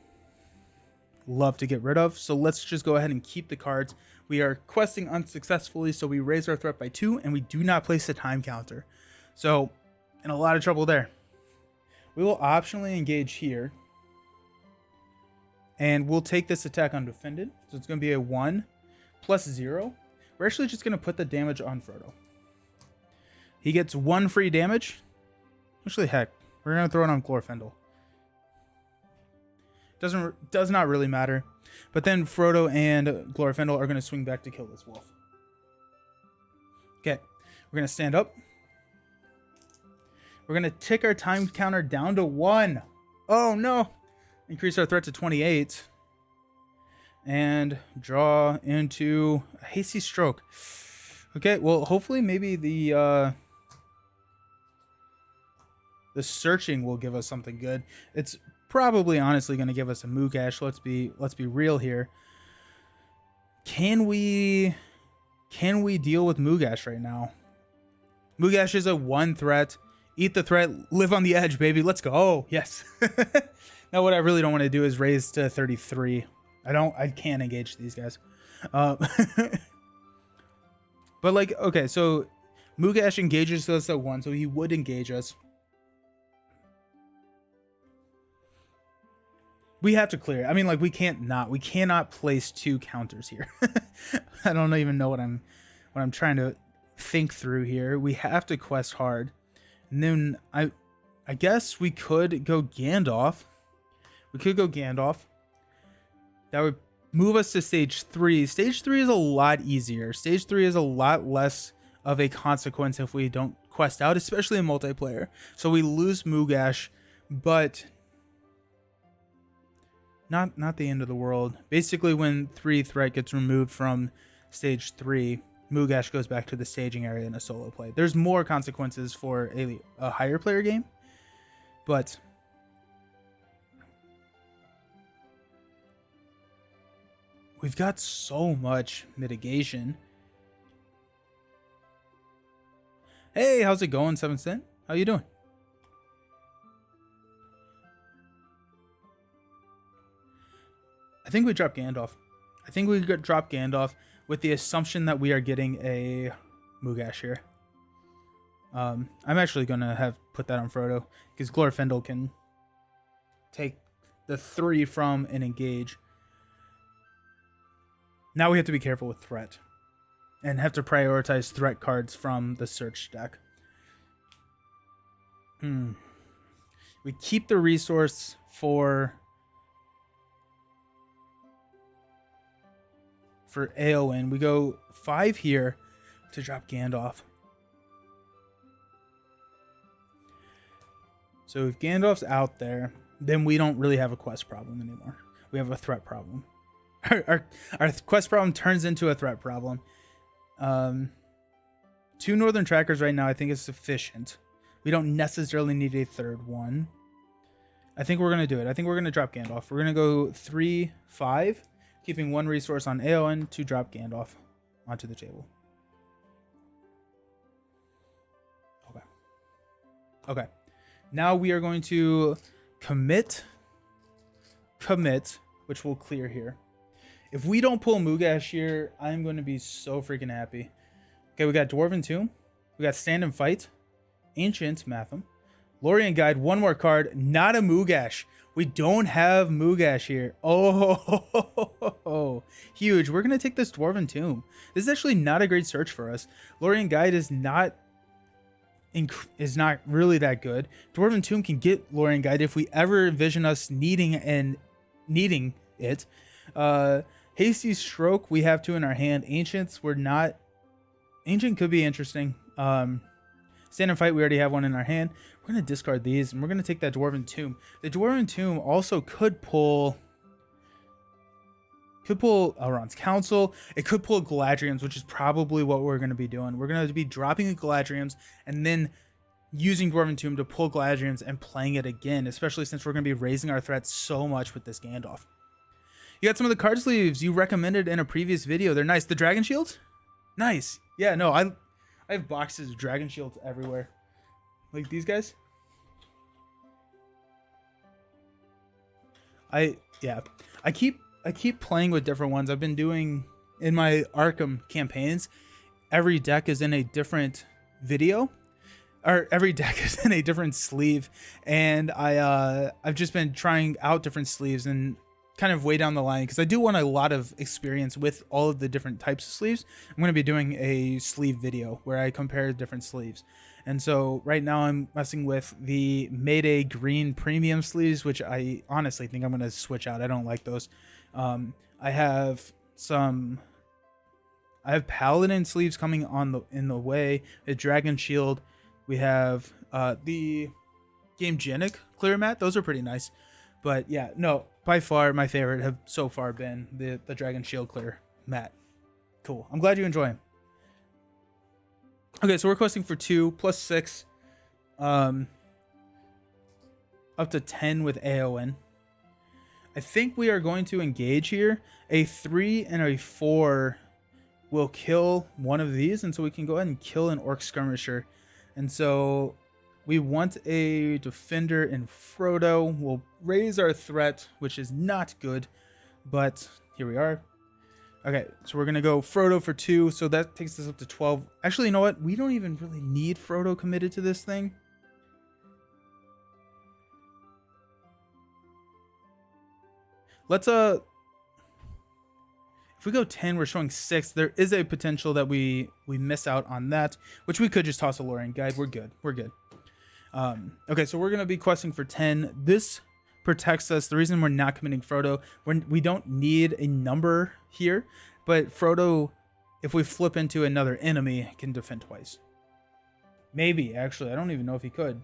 love to get rid of. So let's just go ahead and keep the cards. We are questing unsuccessfully, so we raise our threat by 2, and we do not place a time counter. So in a lot of trouble there. We will optionally engage here. And we'll take this attack undefended. So it's going to be a 1 plus 0. We're actually just going to put the damage on Frodo. He gets 1 free damage. Actually, heck, we're going to throw it on Glorfindel. Does not really matter. But then Frodo and Glorfindel are going to swing back to kill this wolf. Okay, we're going to stand up. We're going to tick our time counter down to 1. Oh, no. Increase our threat to 28. And draw into a Hasty Stroke. Okay, well, hopefully maybe the searching will give us something good. It's probably honestly going to give us a Moogash. Let's be real here. Can we deal with Moogash right now? Moogash is a 1 threat. Eat the threat, live on the edge, baby. Let's go. Oh, yes. Now what I really don't want to do is raise to 33. I can't engage these guys. But like, okay, so Moogash engages us at 1, so he would engage us. We have to clear it. I mean, like, we cannot place 2 counters here. I don't even know what I'm trying to think through here. We have to quest hard. And then I guess we could go Gandalf. That would move us to stage 3. Stage 3 is a lot easier. Stage 3 is a lot less of a consequence if we don't quest out, especially in multiplayer. So we lose Moogash, but not the end of the world. Basically, when 3 threat gets removed from stage 3, Moogash goes back to the staging area in a solo play. There's more consequences for a higher player game, but we've got so much mitigation. Hey, how's it going, 7 Cent? How you doing? I think we drop Gandalf. I think we could drop Gandalf with the assumption that we are getting a Moogash here. I'm actually going to put that on Frodo, because Glorfindel can take the 3 from and engage. Now we have to be careful with threat and have to prioritize threat cards from the search deck. We keep the resource for for Aowen. We go 5 here to drop Gandalf. So if Gandalf's out there, then we don't really have a quest problem anymore. We have a threat problem. Our quest problem turns into a threat problem. 2 northern trackers right now I think is sufficient. We don't necessarily need a third one. I think we're going to do it. I think we're going to drop Gandalf. We're going to go 3, 5, keeping 1 resource on Aowen to drop Gandalf onto the table. Okay. Now we are going to commit, which will clear here. If we don't pull Moogash here, I'm going to be so freaking happy. Okay, we got Dwarven Tomb. We got Stand and Fight. Ancient, Matham. Lorien Guide, 1 more card. Not a Moogash. We don't have Moogash here. Oh, huge. We're going to take this Dwarven Tomb. This is actually not a great search for us. Lorien Guide is not really that good. Dwarven Tomb can get Lorien Guide if we ever envision us needing it. Hasty Stroke, we have 2 in our hand. Ancients, we're not. Ancient could be interesting. Stand and Fight, we already have 1 in our hand. We're going to discard these, and we're going to take that Dwarven Tomb. The Dwarven Tomb also could pull Elrond's Council. It could pull Galadriels, which is probably what we're going to be doing. We're going to be dropping Galadriels and then using Dwarven Tomb to pull Galadriels and playing it again, especially since we're going to be raising our threats so much with this Gandalf. You got some of the card sleeves you recommended in a previous video. They're nice. The Dragon Shield? Nice. Yeah, no, I have boxes of Dragon Shields everywhere. Like these guys. I keep playing with different ones. I've been doing in my Arkham campaigns. Every deck is in a different video, or every deck is in a different sleeve, and I've just been trying out different sleeves and kind of way down the line because I do want a lot of experience with all of the different types of sleeves. I'm going to be doing a sleeve video where I compare different sleeves. And so right now I'm messing with the Mayday green premium sleeves, which I honestly think I'm going to switch out. I don't like those. I have Paladin sleeves coming in the way. The Dragon Shield. We have the Game Genic clear mat. Those are pretty nice. But yeah, no, by far my favorite have so far been the Dragon Shield clear mat. Cool. I'm glad you enjoy them. Okay, so we're questing for 2 plus 6, up to 10 with Aowen. I think we are going to engage here. A 3 and a 4 will kill one of these, and so we can go ahead and kill an Orc Skirmisher. And so we want a defender in Frodo. We'll raise our threat, which is not good, but here we are. Okay, so we're going to go Frodo for 2, so that takes us up to 12. Actually, you know what? We don't even really need Frodo committed to this thing. Let's, if we go 10, we're showing 6. There is a potential that we miss out on that, which we could just toss a Lorien Guide. We're good. We're good. Okay, so we're going to be questing for 10. This protects us. The reason we're not committing Frodo, we don't need a number here, but Frodo, if we flip into another enemy, can defend twice. Maybe, actually. I don't even know if he could.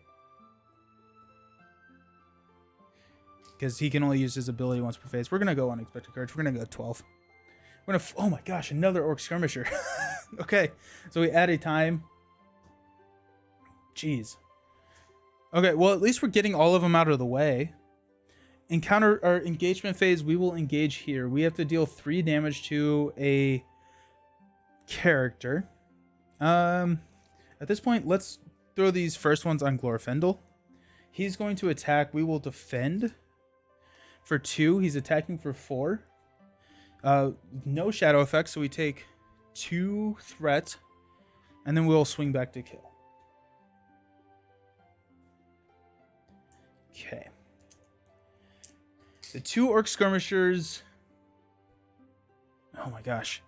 Because he can only use his ability once per phase. We're going to go Unexpected Courage. We're going to go 12. We're going to... Oh my gosh, another Orc Skirmisher. Okay, so we add a time. Jeez. Okay, well, at least we're getting all of them out of the way. Encounter our engagement phase, we will engage here. We have to deal 3 damage to a character. At this point, let's throw these first ones on Glorfindel. He's going to attack. We will defend for 2. He's attacking for 4. No shadow effect, so we take 2 threat, and then we'll swing back to kill. Okay. The 2 Orc Skirmishers. Oh my gosh.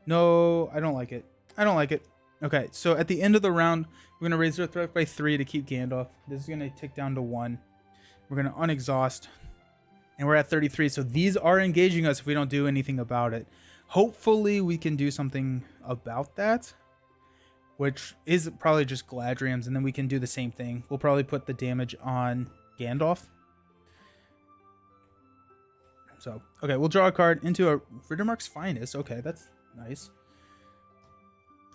No, I don't like it. I don't like it. Okay, so at the end of the round, we're going to raise our threat by 3 to keep Gandalf. This is going to tick down to 1. We're going to unexhaust. And we're at 33. So these are engaging us if we don't do anything about it. Hopefully we can do something about that, which is probably just Galadriel's, and then we can do the same thing. We'll probably put the damage on Gandalf. So, okay, we'll draw a card into a Riddermark's Finest. Okay, that's nice.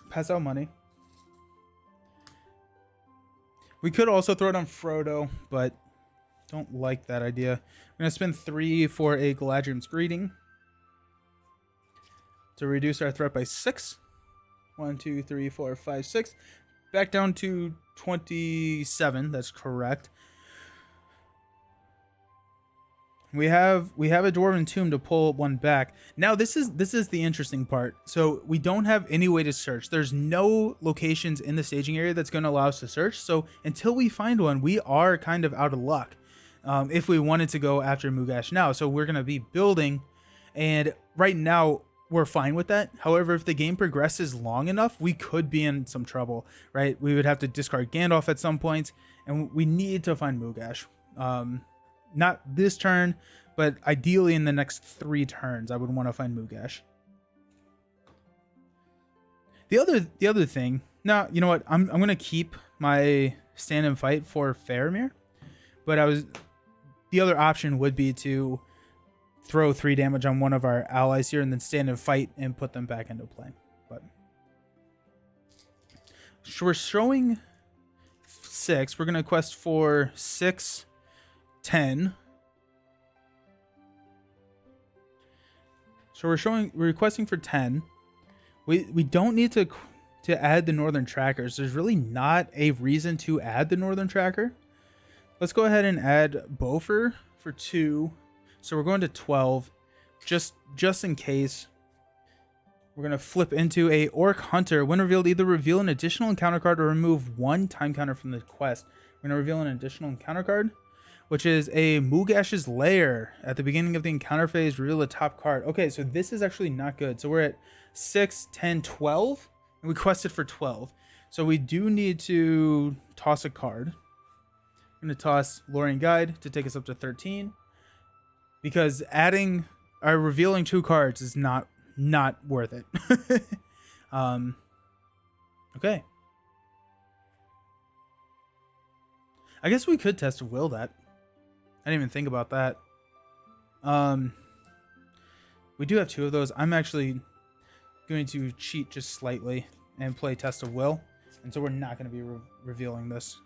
Pass out money. We could also throw it on Frodo, but don't like that idea. We're going to spend 3 for a Galadriel's Greeting to reduce our threat by 6. 1, 2, 3, 4, 5, 6. Back down to 27. That's correct. We have a Dwarven Tomb to pull one back. Now this is the interesting part. So we don't have any way to search. There's no locations in the staging area that's going to allow us to search. So until we find one, we are kind of out of luck. If we wanted to go after Mughash now, so we're going to be building, and right now we're fine with that. However, if the game progresses long enough, we could be in some trouble, right? We would have to discard Gandalf at some point, and we need to find Mughash. Not this turn, but ideally in the next 3 turns, I would want to find Mughash. The other thing, now you know what? I'm gonna keep my stand and fight for Faramir, but the other option would be to throw 3 damage on one of our allies here and then stand and fight and put them back into play. But so we're showing 6. We're gonna quest for 6. 10. So we're requesting for 10. We don't need to add the Northern Trackers. There's really not a reason to add the Northern Tracker. Let's go ahead and add Bofur for 2. So we're going to 12 just in case. We're going to flip into a Orc Hunter. When revealed, either reveal an additional encounter card or remove 1 time counter from the quest. We're going to reveal an additional encounter card, which is a Mughash's Lair. At the beginning of the encounter phase, reveal the top card. Okay, so this is actually not good. So we're at 6, 10, 12, and we quested for 12. So we do need to toss a card. I'm going to toss Lorien Guide to take us up to 13, because revealing 2 cards is not worth it. Okay. I guess we could test will that. I didn't even think about that. We do have 2 of those. I'm actually going to cheat just slightly and play Test of Will, and so we're not going to be revealing this.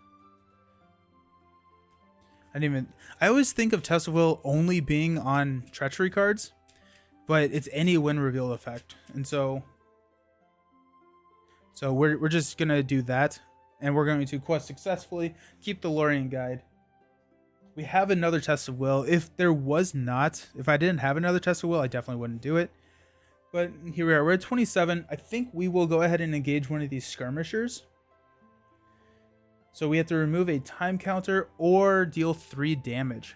I always think of Test of Will only being on treachery cards, but it's any win reveal effect, and so we're just gonna do that, and we're going to quest successfully, keep the Lorien Guide. We have another Test of Will. If I didn't have another Test of Will, I definitely wouldn't do it. But here we are. We're at 27. I think we will go ahead and engage one of these skirmishers. So we have to remove a time counter or deal 3 damage.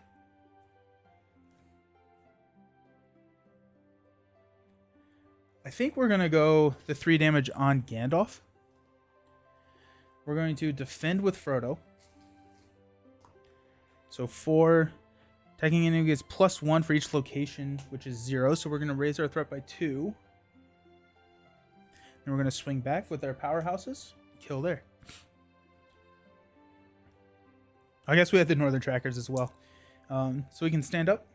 I think we're going to go the 3 damage on Gandalf. We're going to defend with Frodo. So 4. Attacking enemy gets +1 for each location, which is 0. So we're going to raise our threat by 2. And we're going to swing back with our powerhouses. Kill there. I guess we have the Northern Trackers as well. So we can stand up.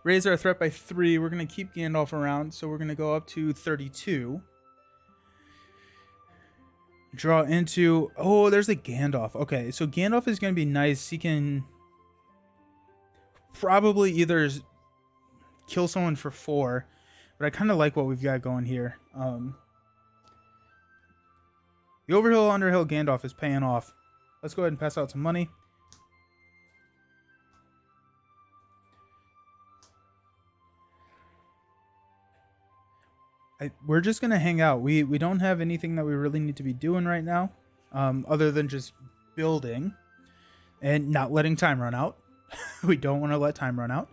Raise our threat by 3. We're going to keep Gandalf around. So we're going to go up to 32. Draw into... Oh, there's a Gandalf. Okay, so Gandalf is going to be nice. He can probably either kill someone for 4. But I kind of like what we've got going here. The Overhill Underhill Gandalf is paying off. Let's go ahead and pass out some money. We're just going to hang out. We don't have anything that we really need to be doing right now, other than just building and not letting time run out. We don't want to let time run out.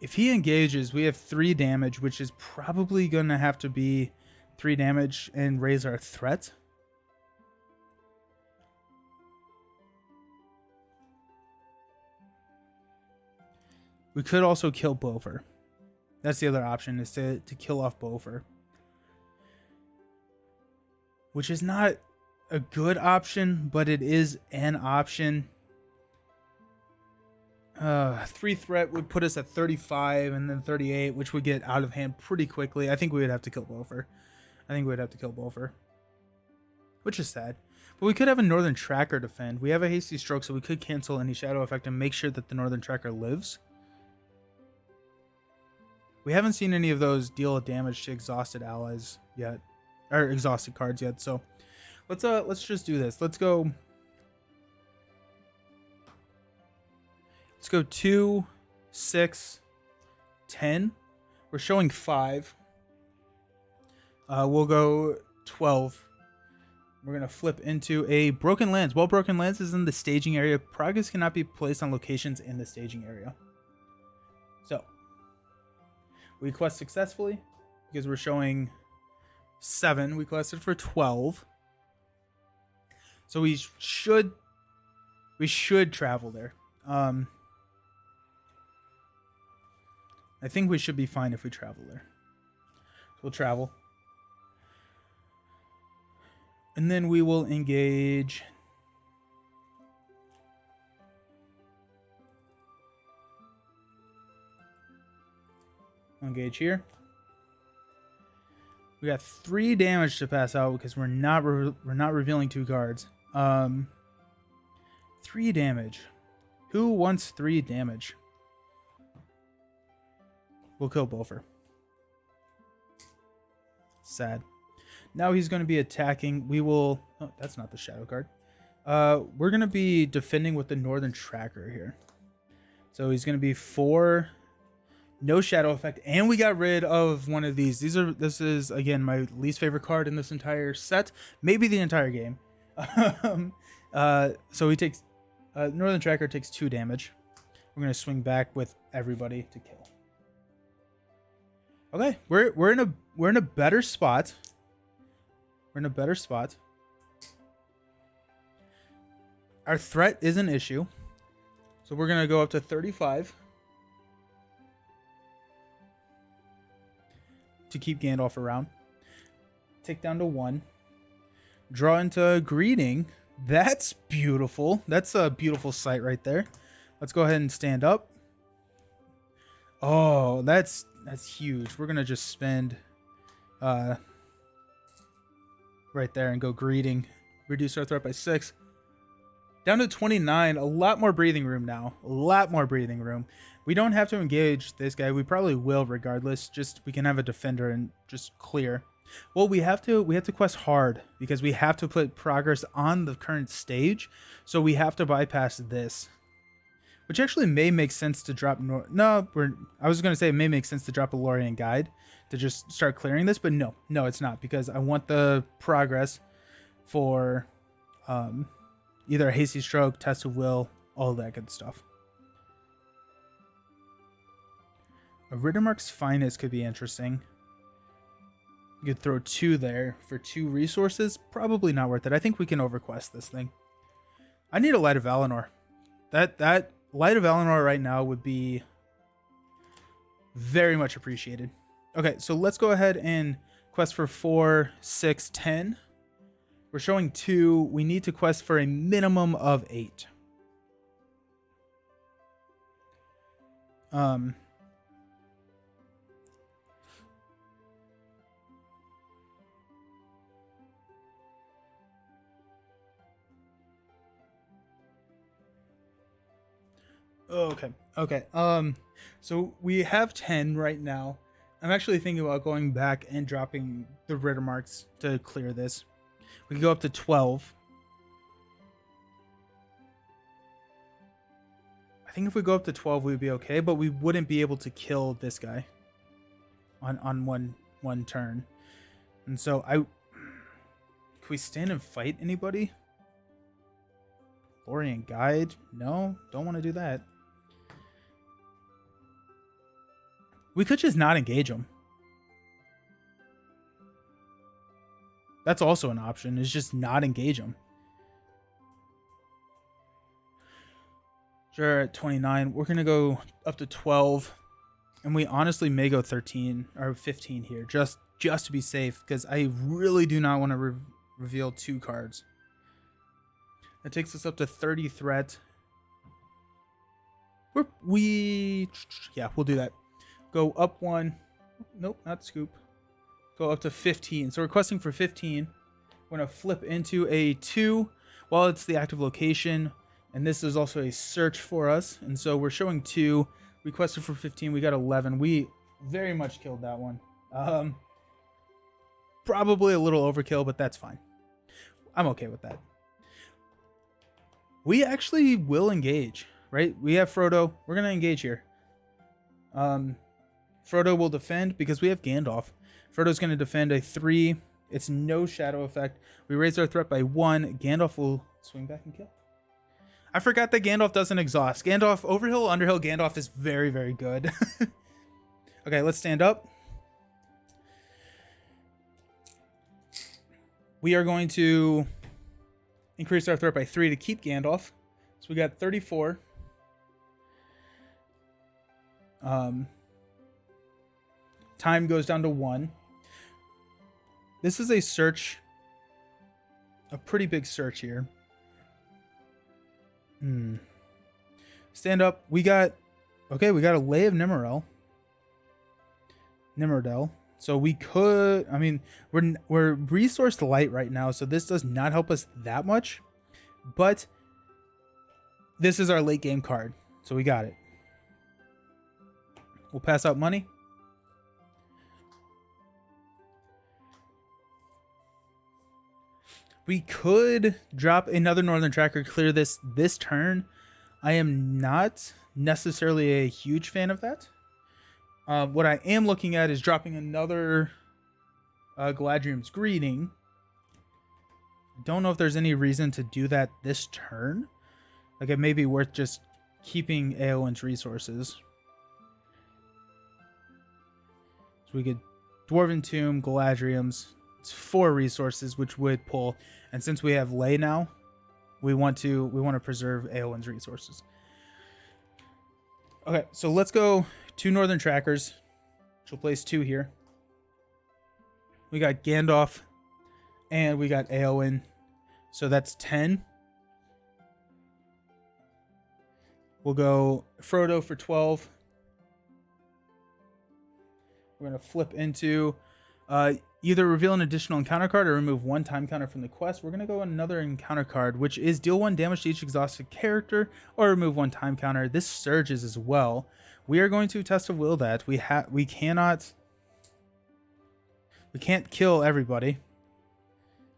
If he engages, we have 3 damage, which is probably going to have to be 3 damage and raise our threat. We could also kill Bofer. That's the other option, is to kill off Bofer. Which is not a good option, but it is an option. 3 threat would put us at 35 and then 38, which would get out of hand pretty quickly. I think we would have to kill Bofer. Which is sad. But we could have a Northern Tracker defend. We have a Hasty Stroke, so we could cancel any Shadow Effect and make sure that the Northern Tracker lives. We haven't seen any of those deal damage to exhausted allies yet. Or exhausted cards yet, so let's just do this. Let's go 2, 6, 10. We're showing 5. We'll go 12. We're going to flip into a Broken Lands. While Broken Lands is in the staging area, progress cannot be placed on locations in the staging area. So, we quest successfully because we're showing 7. We quested for 12. So we should travel there. I think we should be fine if we travel there. So we'll travel. And then we will engage. Engage here. We got 3 damage to pass out because we're not revealing 2 cards. 3 damage. Who wants 3 damage? We'll kill Bofer. Sad. Now he's going to be attacking. We will... Oh, that's not the shadow card. We're going to be defending with the Northern Tracker here. So he's going to be 4... No shadow effect, and we got rid of one of these. This is again my least favorite card in this entire set, maybe the entire game. So he takes Northern Tracker takes 2 damage. We're gonna swing back with everybody to kill. Okay, we're in a better spot. We're in a better spot. Our threat is an issue, so we're gonna go up to 35. To keep Gandalf around. Take down to 1. Draw into Greeting. That's beautiful. That's a beautiful sight right there. Let's go ahead and stand up. Oh, that's huge. We're gonna just spend right there and go Greeting. Reduce our threat by 6. Down to 29. A lot more breathing room now. A lot more breathing room. We don't have to engage this guy. We probably will regardless. Just we can have a defender and just clear. Well, we have to quest hard because we have to put progress on the current stage. So we have to bypass this. Which actually may make sense to drop I was going to say it may make sense to drop a Lorien Guide to just start clearing this, but no, it's not, because I want the progress for either a Hasty Stroke, Test of Will, all that good stuff. A Rittermark's Finest could be interesting. You could throw 2 there for 2 resources. Probably not worth it. I think we can overquest this thing. I need a Light of Valinor. That Light of Valinor right now would be very much appreciated. Okay, so let's go ahead and quest for 4, 6, 10. We're showing 2. We need to quest for a minimum of 8. Okay. So we have 10 right now. I'm actually thinking about going back and dropping the Rittermarks to clear this. We can go up to 12. I think if we go up to 12, we'd be okay, but we wouldn't be able to kill this guy on one turn. And so can we stand and fight anybody? Lorien Guide? No, don't want to do that. We could just not engage him. That's also an option, is just not engage him. Sure, at 29. We're going to go up to 12. And we honestly may go 13 or 15 here, just to be safe, because I really do not want to reveal 2 cards. That takes us up to 30 threat. Yeah, we'll do that. Go up 1. Nope, not scoop. Go up to 15. So we're questing for 15. We're going to flip into a 2 while it's the active location. And this is also a search for us. And so we're showing 2. We quested for 15. We got 11. We very much killed that one. Probably a little overkill, but that's fine. I'm okay with that. We actually will engage, right? We have Frodo. We're going to engage here. Frodo will defend because we have Gandalf. Frodo's going to defend a 3. It's no shadow effect. We raise our threat by 1. Gandalf will swing back and kill. I forgot that Gandalf doesn't exhaust. Gandalf, Overhill, Underhill, Gandalf is very, very good. Okay, let's stand up. We are going to increase our threat by 3 to keep Gandalf. So we got 34. Time goes down to 1. This is a search. A pretty big search here. Stand up. We got a Lay of Nimrod. So we could, I mean, we're resourced light right now, so this does not help us that much. But this is our late game card, so we got it. We'll pass out money. We could drop another Northern Tracker, clear this turn. I am not necessarily a huge fan of that. What I am looking at is dropping another Galadriel's Greeting. Don't know if there's any reason to do that this turn. Like, it may be worth just keeping Eowyn's resources. So we could Dwarven Tomb, Galadriel's. It's 4 resources, which would pull. And since we have Lay now, we want to preserve Eowyn's resources. Okay, so let's go 2 Northern Trackers. She'll place 2 here. We got Gandalf and we got Eowyn. So that's 10. We'll go Frodo for 12. We're going to flip into either reveal an additional encounter card or remove 1 time counter from the quest. We're going to go another encounter card, which is deal 1 damage to each exhausted character or remove 1 time counter. This surges as well. We are going to Test of Will that. We can't kill everybody.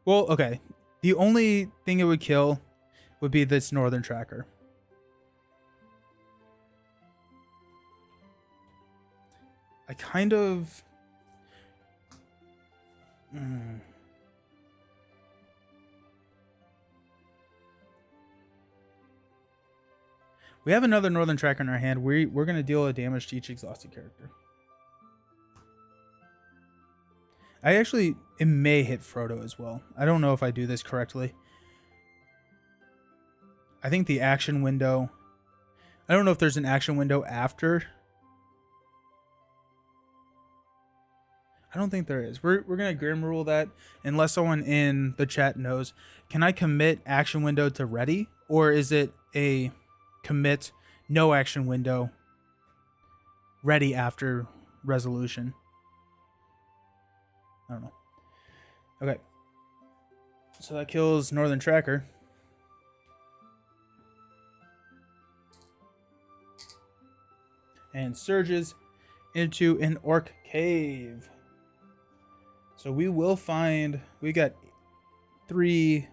Well, okay. The only thing it would kill would be this Northern Tracker. I kind of... We have another Northern Tracker in our hand. We're going to deal a damage to each exhausted character. It may hit Frodo as well. I don't know if I do this correctly. I think the action window... I don't know if there's an action window after. I don't think there is. We're going to Grim Rule that unless someone in the chat knows. Can I commit action window to ready? Or is it a commit no action window ready after resolution? I don't know. Okay. So that kills Northern Tracker. And surges into an orc cave. So we will find, we got 3,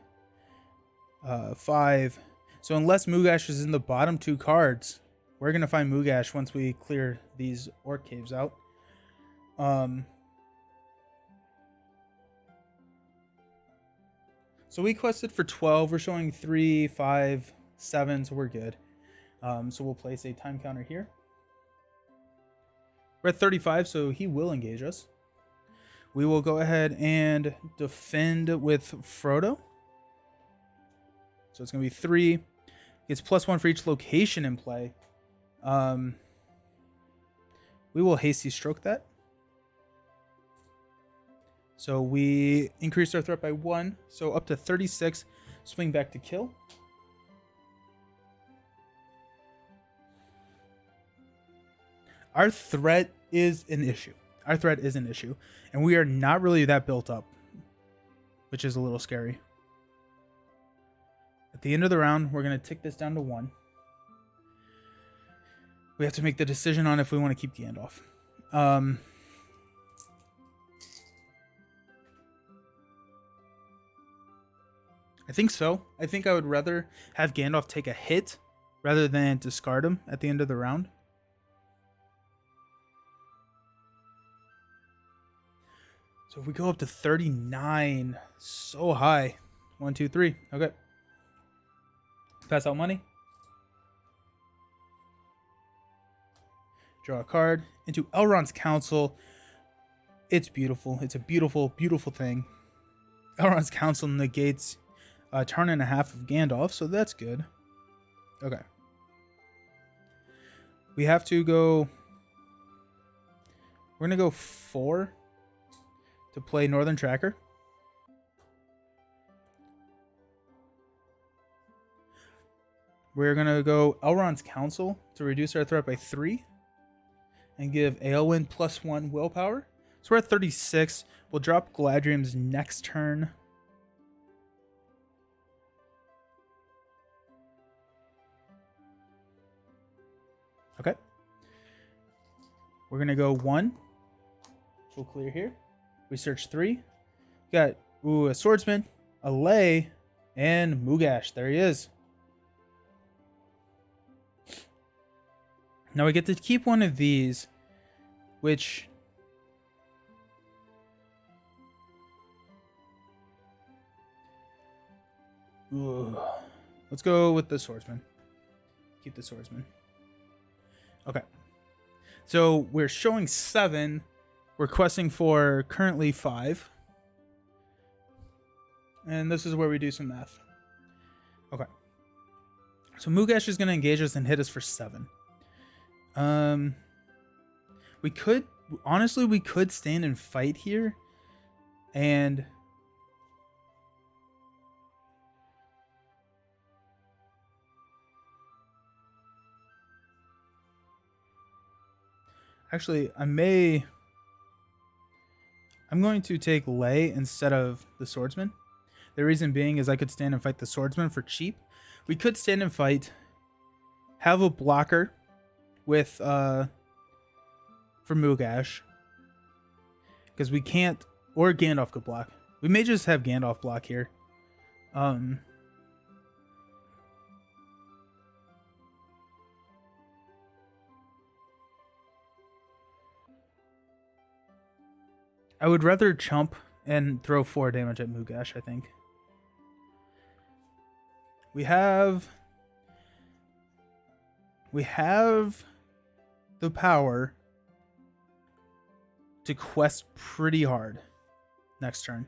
5. So unless Moogash is in the bottom 2 cards, we're going to find Moogash once we clear these orc caves out. So we quested for 12. We're showing 3, 5, 7, so we're good. So we'll place a time counter here. We're at 35, so he will engage us. We will go ahead and defend with Frodo. So it's going to be 3. Gets +1 for each location in play. We will hasty stroke that. So we increase our threat by 1. So up to 36. Swing back to kill. Our threat is an issue. And we are not really that built up, which is a little scary. At the end of the round, we're going to tick this down to 1. We have to make the decision on if we want to keep Gandalf. I think so. I think I would rather have Gandalf take a hit rather than discard him at the end of the round. So if we go up to 39, so high. 1, 2, 3. Okay. Pass out money. Draw a card. Into Elrond's Council. It's beautiful. It's a beautiful, beautiful thing. Elrond's Council negates a turn and a half of Gandalf, so that's good. Okay. We have to go... We're going to go 4 to play Northern Tracker. We're going to go Elrond's Council to reduce our threat by 3 and give Eowyn +1 willpower. So we're at 36. We'll drop Galadriel's next turn. Okay. We're going to go 1. We'll clear here. We search 3. We got a Swordsman, a Lay, and Mugash. There he is. Now we get to keep one of these, which... Let's go with the Swordsman. Keep the Swordsman. Okay. So we're showing 7. We're questing for currently 5. And this is where we do some math. Okay. So Mugash is going to engage us and hit us for 7. We could, honestly, we could stand and fight here. And... Actually, I'm going to take Lay instead of the Swordsman. The reason being is I could stand and fight the Swordsman for cheap. We could stand and fight, have a blocker with for Mugash, because we can't, or Gandalf could block. We may just have Gandalf block here. I would rather chump and throw 4 damage at Mugash, I think. We have the power to quest pretty hard next turn.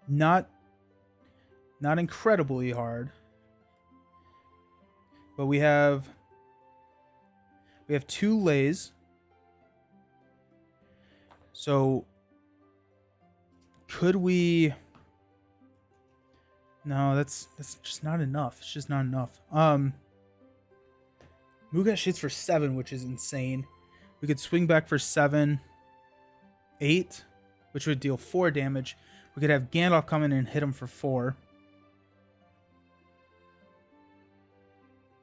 Not incredibly hard. But we have 2 Lays. So could we... No, that's just not enough. It's just not enough. Mugash hits for 7, which is insane. We could swing back for 7, 8, which would deal 4 damage. We could have Gandalf come in and hit him for 4.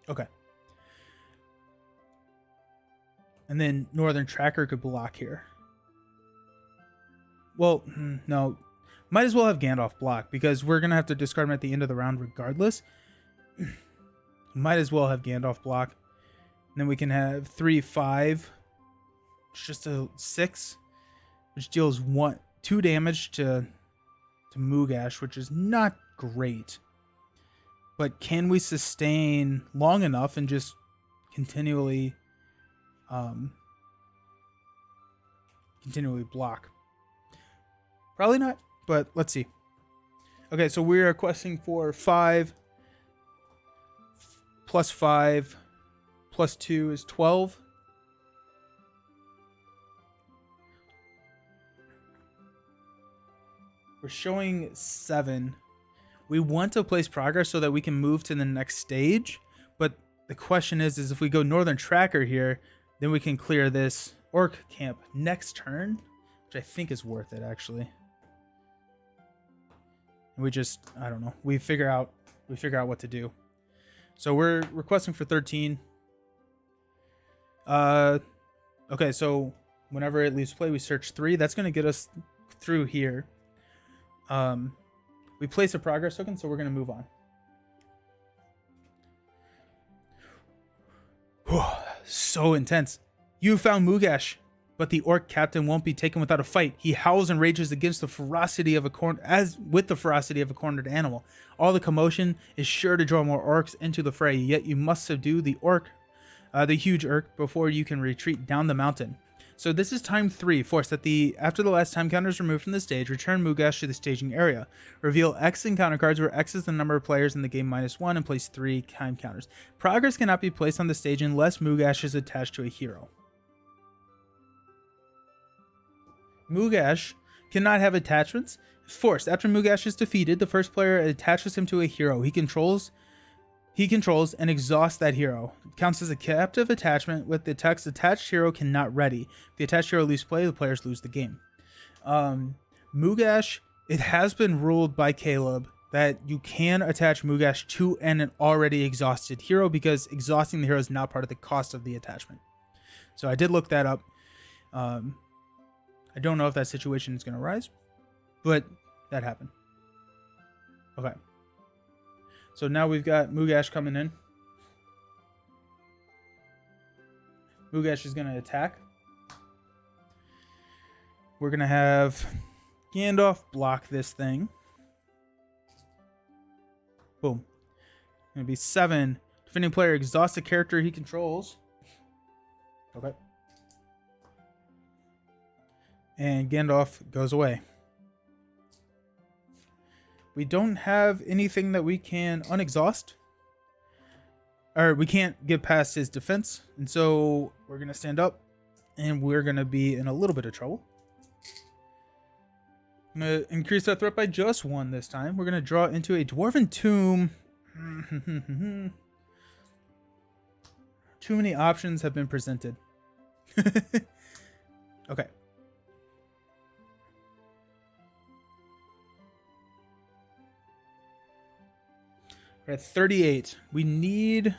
Okay. And then Northern Tracker could block here. Well, no. Might as well have Gandalf block, because we're going to have to discard him at the end of the round regardless. Might as well have Gandalf block. And then we can have 3, 5. It's just a 6. Which deals 2 damage to Mugash, which is not great. But can we sustain long enough and just continually block? Probably not, but let's see. Okay, so we are questing for 5 plus 5 plus 2 is 12. We're showing 7. We want to place progress so that we can move to the next stage. But the question is if we go Northern Tracker here, then we can clear this Orc camp next turn, which I think is worth it, actually. And we just, I don't know. We figure out what to do. So we're requesting for 13. Okay, so whenever it leaves play, we search 3. That's going to get us through here. We place a progress token, so we're going to move on. So intense. You found Mugash, but the orc captain won't be taken without a fight. He howls and rages against the ferocity of a cornered animal. All the commotion is sure to draw more orcs into the fray, yet you must subdue the huge orc, before you can retreat down the mountain. So this is time 3. Force that after the last time counter is removed from the stage, return Mugash to the staging area. Reveal X encounter cards, where X is the number of players in the game -1, and place 3 time counters. Progress cannot be placed on the stage unless Mugash is attached to a hero. Mugash cannot have attachments. Forced. After Mugash is defeated, the first player attaches him to a hero he controls and exhausts that hero. It counts as a captive attachment with the text attached hero cannot ready. If the attached hero leaves play, the players lose the game. Mugash, it has been ruled by Caleb that you can attach Mugash to an already exhausted hero, because exhausting the hero is not part of the cost of the attachment. So I did look that up. I don't know if that situation is going to arise, but that happened. Okay. So now we've got Mugash coming in. Mugash is going to attack. We're going to have Gandalf block this thing. Boom. Going to be 7. Defending player exhausts a character he controls. Okay. And Gandalf goes away. We don't have anything that we can unexhaust. Or we can't get past his defense. And so we're going to stand up. And we're going to be in a little bit of trouble. I'm going to increase our threat by just 1 this time. We're going to draw into a Dwarven Tomb. Too many options have been presented. Okay. We're at 38. We need...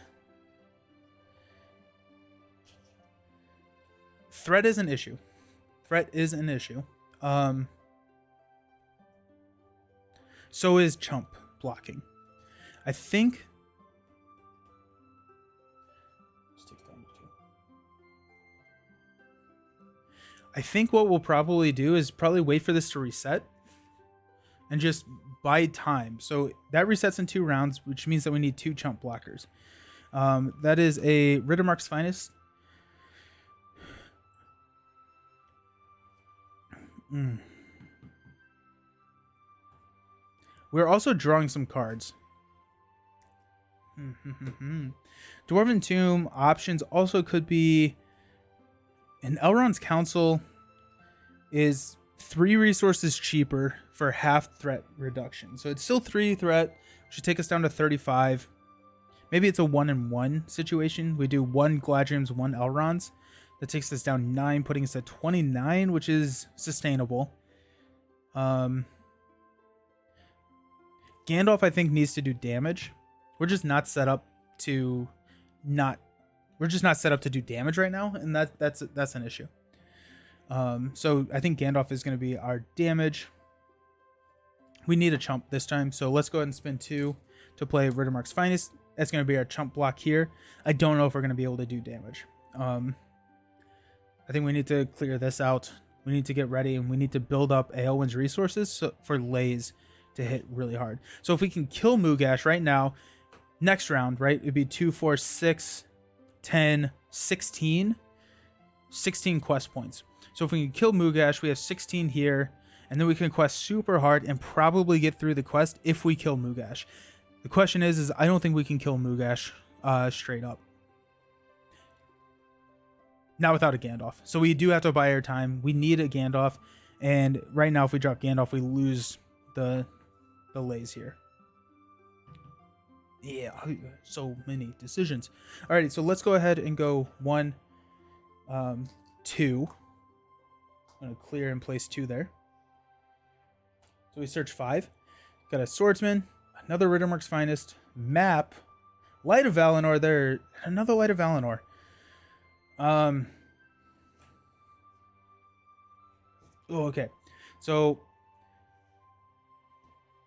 Threat is an issue. Threat is an issue. So is chump blocking. I think... I think what we'll probably do is probably wait for this to reset. And just buy time. So that resets in 2 rounds, which means that we need 2 chump blockers. That is a Riddermark's Finest. We're also drawing some cards. Dwarven Tomb options also could be... An Elrond's Council is 3 resources cheaper for half threat reduction. So it's still 3 threat, which should take us down to 35. Maybe it's a 1-in-1 situation. We do 1 Gladrium's, 1 Elrond's. That takes us down 9, putting us at 29, which is sustainable. Gandalf, I think, needs to do damage. We're just not set up to do damage right now, and that's an issue. So I think Gandalf is going to be our damage. We need a chump this time, so let's go ahead and spend 2 to play Riddermark's Finest. That's going to be our chump block here. I don't know if we're going to be able to do damage. I think we need to clear this out. We need to get ready, and we need to build up Aelwyn's resources for Lays to hit really hard. So if we can kill Mugash right now, next round, right, it'd be 2, 4, 6, 10, 16 quest points. So if we can kill Mugash, we have 16 here, and then we can quest super hard and probably get through the quest if we kill Mugash. The question is I don't think we can kill Mugash straight up. Not without a Gandalf. So we do have to buy our time. We need a Gandalf. And right now, if we drop Gandalf, we lose the lays here. Yeah, so many decisions. Alrighty, so let's go ahead and go 1, 2. I'm going to clear and place 2 there. So we search 5. Got a Swordsman, another Riddermark's Finest, map, Light of Valinor there, another Light of Valinor. Oh, okay. So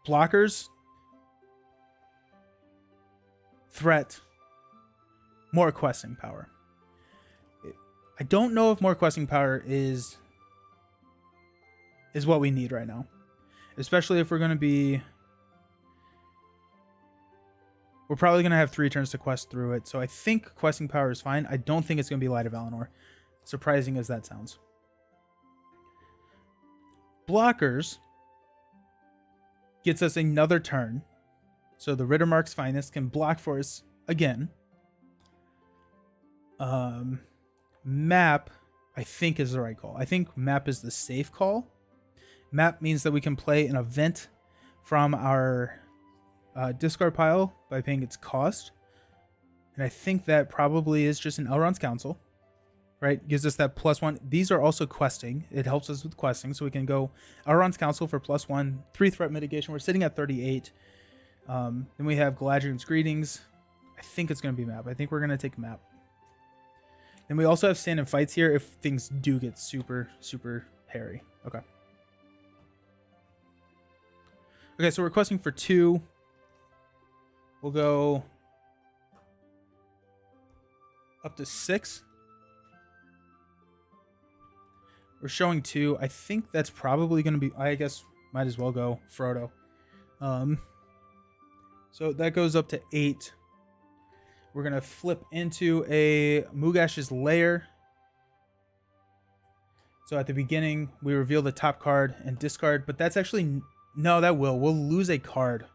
blockers, threat, more questing power. I don't know if more questing power is what we need right now, especially if we're going to be. We're probably going to have 3 turns to quest through it, so I think questing power is fine. I don't think it's going to be Light of Valinor, surprising as that sounds. Blockers gets us another turn, so the Riddermark's Finest can block for us again. Map, I think, is the right call. I think map is the safe call. Map means that we can play an event from our discard pile by paying its cost. And I think that probably is just an Elrond's Council, right? Gives us that +1. These are also questing. It helps us with questing, so we can go Elrond's Council for +1, 3 threat mitigation. We're sitting at 38. Then we have Galadriel's Greetings. I think it's going to be map. I think we're going to take map. Then we also have Stand and Fights here if things do get super, super hairy. Okay. Okay, so we're questing for 2. We'll go up to 6. We're showing 2. I think that's probably going to be, I guess, might as well go Frodo. So that goes up to 8. We're going to flip into a Mugash's Lair. So at the beginning, we reveal the top card and discard, but that's actually, no, that will. We'll lose a card.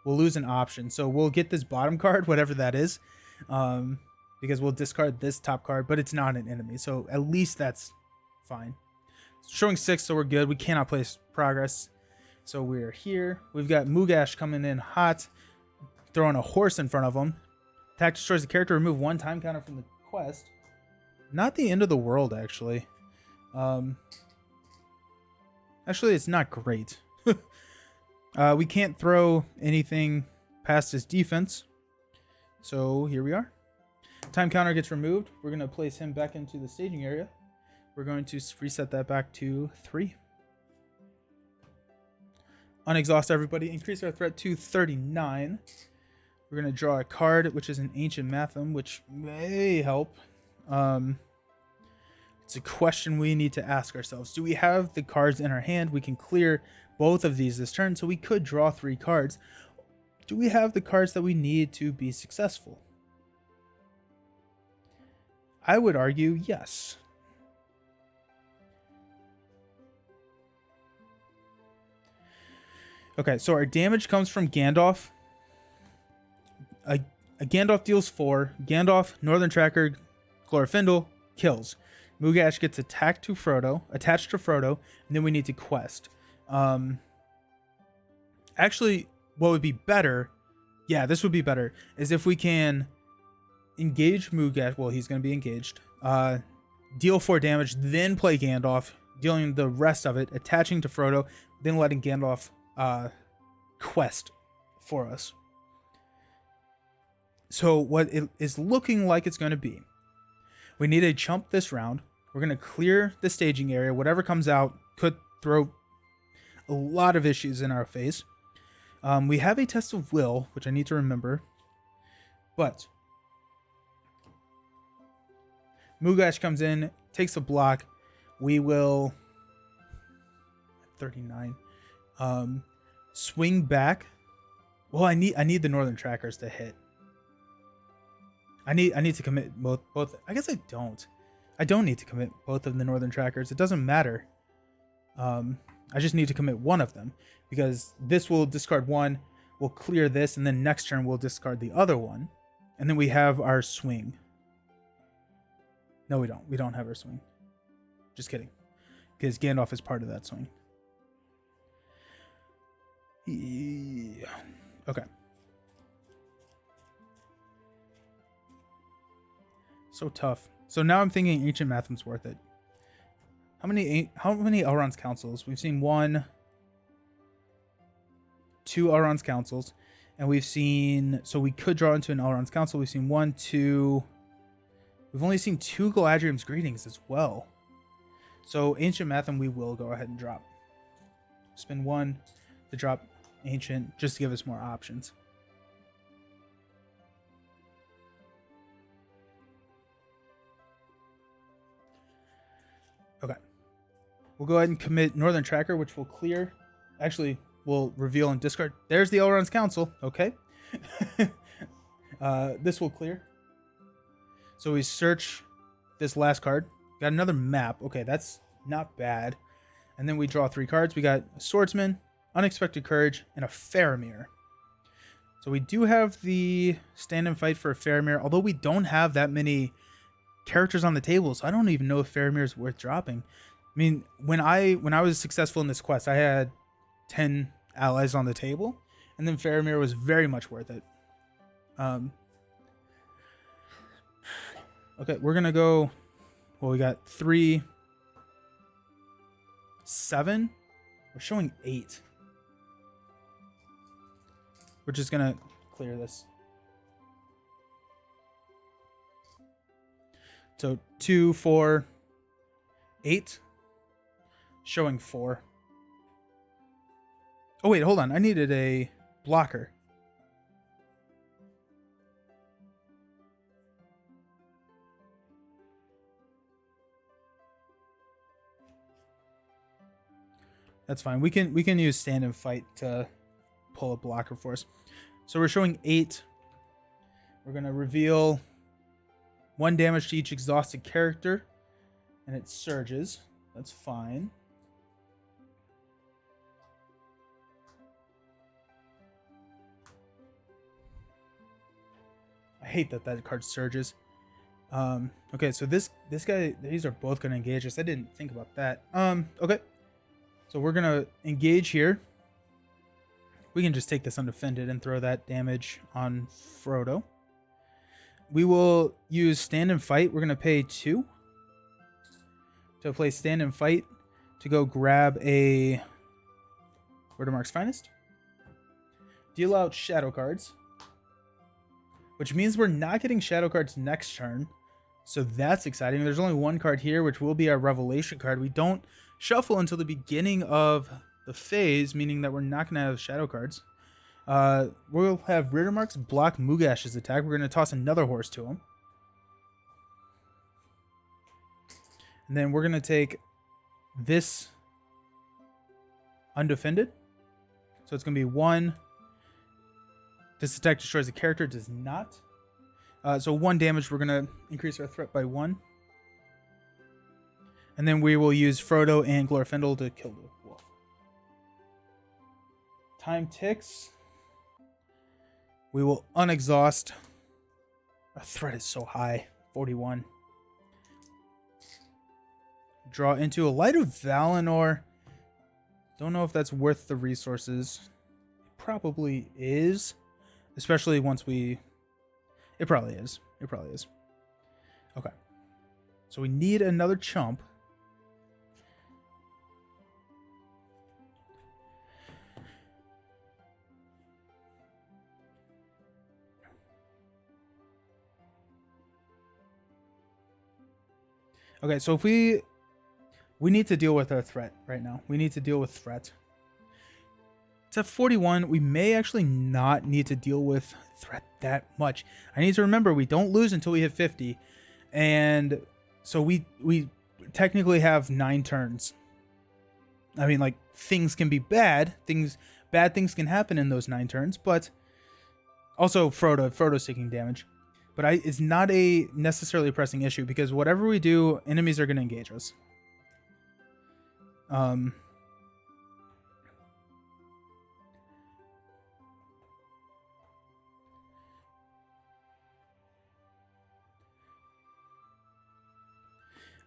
We'll lose an option. So we'll get this bottom card, whatever that is, because we'll discard this top card, but it's not an enemy. So at least that's fine. It's showing 6, so we're good. We cannot place progress. So we're here. We've got Mugash coming in hot, throwing a horse in front of him. Attack destroys the character. Remove 1 time counter from the quest. Not the end of the world, actually. Actually, it's not great. We can't throw anything past his defense. So here we are. Time counter gets removed. We're going to place him back into the staging area. We're going to reset that back to 3. Unexhaust everybody. Increase our threat to 39. We're going to draw a card, which is an Ancient Matham, which may help. It's a question we need to ask ourselves. Do we have the cards in our hand? We can clear both of these this turn, so we could draw 3 cards. Do we have the cards that we need to be successful? I would argue yes. Okay, so our damage comes from Gandalf. A Gandalf deals 4. Gandalf, Northern Tracker, Glorfindel, kills. Mugash gets attached to Frodo, and then we need to quest. Actually, what would be better, yeah, this would be better, is if we can engage Mugash, well, he's going to be engaged, deal 4 damage, then play Gandalf, dealing the rest of it, attaching to Frodo, then letting Gandalf quest for us. So what it is looking like it's going to be, we need a chump this round. We're going to clear the staging area. Whatever comes out could throw a lot of issues in our face. We have a test of will, which I need to remember. But Mugash comes in, takes a block. We will 39. Swing back. Well, I need the Northern Trackers to hit. I need to commit both. I guess I don't. I don't need to commit both of the Northern Trackers. It doesn't matter. I just need to commit one of them, because this will discard 1. We'll clear this, and then next turn we'll discard the other one, And then we have our swing. No, we don't. We don't have our swing. Just kidding. Because Gandalf is part of that swing. Yeah. Okay. So tough. So now I'm thinking Ancient Mathem's worth it. How many Elrond's Councils? We've seen 1, 2 Elrond's Councils. And we've seen... So we could draw into an Elrond's Council. We've seen 1, 2... We've only seen 2 Galadriel's Greetings as well. So Ancient Mathem we will go ahead and drop. Spin 1 to drop Ancient, just to give us more options. Okay. We'll go ahead and commit Northern Tracker, which will clear. Actually, we'll reveal and discard. There's the Elrond's Council. Okay. This will clear. So we search this last card. Got another map. Okay, that's not bad. And then we draw 3 cards. We got a Swordsman, Unexpected Courage, and a Faramir. So we do have the stand and fight for a Faramir, although we don't have that many characters on the table, so I don't even know if Faramir is worth dropping. I mean, when I was successful in this quest, I had 10 allies on the table, and then Faramir was very much worth it. Okay, we're gonna go. Well, we got 3, 7. We're showing 8. We're just gonna clear this. So 2, 4, 8. Showing 4. Oh wait, hold on. I needed a blocker. That's fine. We can use stand and fight to pull a blocker for us. So we're showing 8. We're gonna reveal 1 damage to each exhausted character, and it surges. That's fine. I hate that card surges. Okay, so this guy, these are both gonna engage us. I didn't think about that. Okay. So we're going to engage here. We can just take this undefended and throw that damage on Frodo. We will use stand and fight. We're going to pay 2 to play stand and fight to go grab a Vertimark's Finest. Deal out shadow cards, which means we're not getting shadow cards next turn. So that's exciting. There's only 1 card here, which will be our Revelation card. We don't shuffle until the beginning of the phase, meaning that we're not going to have shadow cards. We'll have Riddermarks block Mugash's attack. We're going to toss another horse to him. And then we're going to take this undefended. So it's going to be 1. This attack destroys a character. Does not. So 1 damage. We're going to increase our threat by 1. And then we will use Frodo and Glorfindel to kill the wolf. Time ticks. We will unexhaust. Our threat is so high. 41. Draw into a Light of Valinor. Don't know if that's worth the resources. It probably is. Especially once we... It probably is. It probably is. Okay. So we need another chump. Okay, so if we need to deal with our threat right now. We need to deal with threat. It's at 41. We may actually not need to deal with threat that much. I need to remember we don't lose until we hit 50. And so we technically have 9 turns. I mean, like, things can be bad. Bad things can happen in those 9 turns, but also Frodo's taking damage. But it's not a necessarily pressing issue because whatever we do, enemies are going to engage us.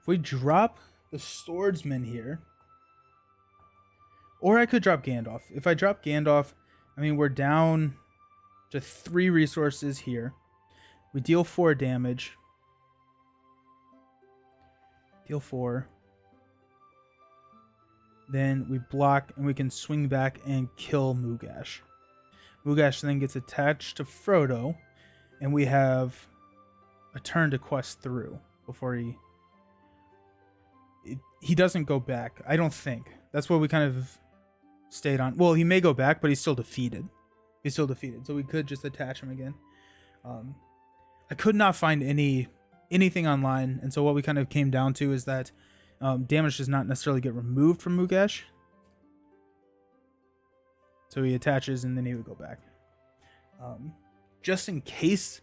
If we drop the swordsman here, or I could drop Gandalf. If I drop Gandalf, I mean, we're down to 3 resources here. We deal 4 damage. Deal 4. Then we block and we can swing back and kill Mugash. Mugash then gets attached to Frodo, and we have a turn to quest through before he doesn't go back. I don't think. That's what we kind of stayed on. Well, he may go back, but he's still defeated. So we could just attach him again. I could not find anything online, and so what we kind of came down to is that damage does not necessarily get removed from Mugash. So he attaches and then he would go back. Just in case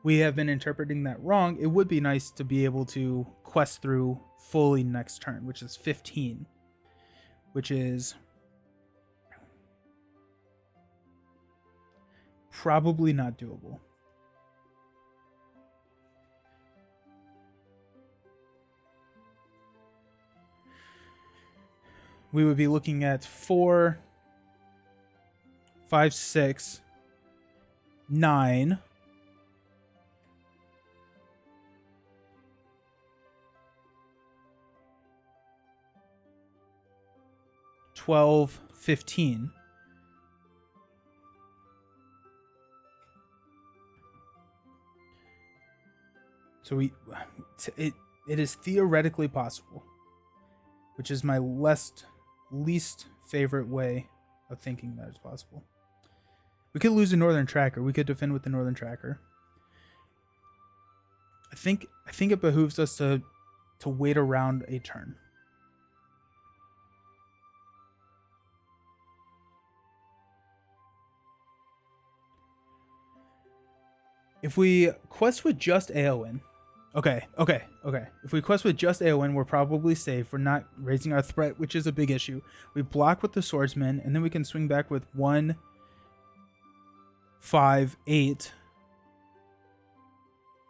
we have been interpreting that wrong, it would be nice to be able to quest through fully next turn, which is 15. Which is probably not doable. We would be looking at 4, 5, 6, 9. 12, 15. So it is theoretically possible, which is my least favorite way of thinking that is possible. We could lose a Northern Tracker. We could defend with the Northern Tracker. I think it behooves us to wait around a turn. If we quest with just Eowyn, okay. If we quest with just Eowyn, we're probably safe. We're not raising our threat, which is a big issue. We block with the swordsman, and then we can swing back with 1, 5, 8.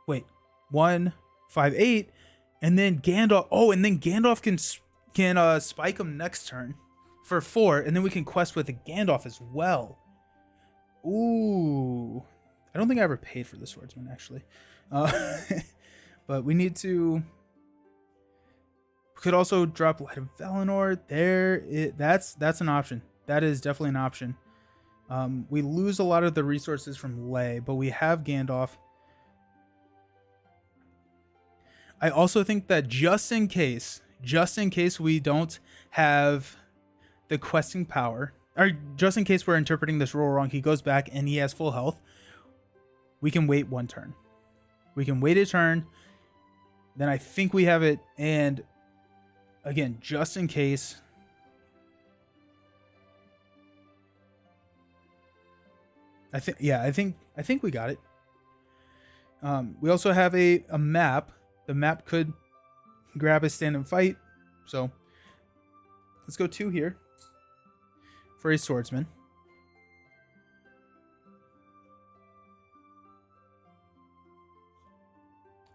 Wait, 1, 5, 8, and then Gandalf. Oh, and then Gandalf can spike him next turn for 4, and then we can quest with a Gandalf as well. Ooh. I don't think I ever paid for the swordsman, actually. But we need to... We could also drop Light of Valinor. That's an option. That is definitely an option. We lose a lot of the resources from Lay, but we have Gandalf. I also think that just in case we don't have the questing power, or just in case we're interpreting this rule wrong, he goes back and he has full health, we can wait 1 turn. We can wait a turn. Then I think we have it. And again, just in case. I think we got it. We also have a map. The map could grab a stand and fight. So let's go 2 here for a swordsman.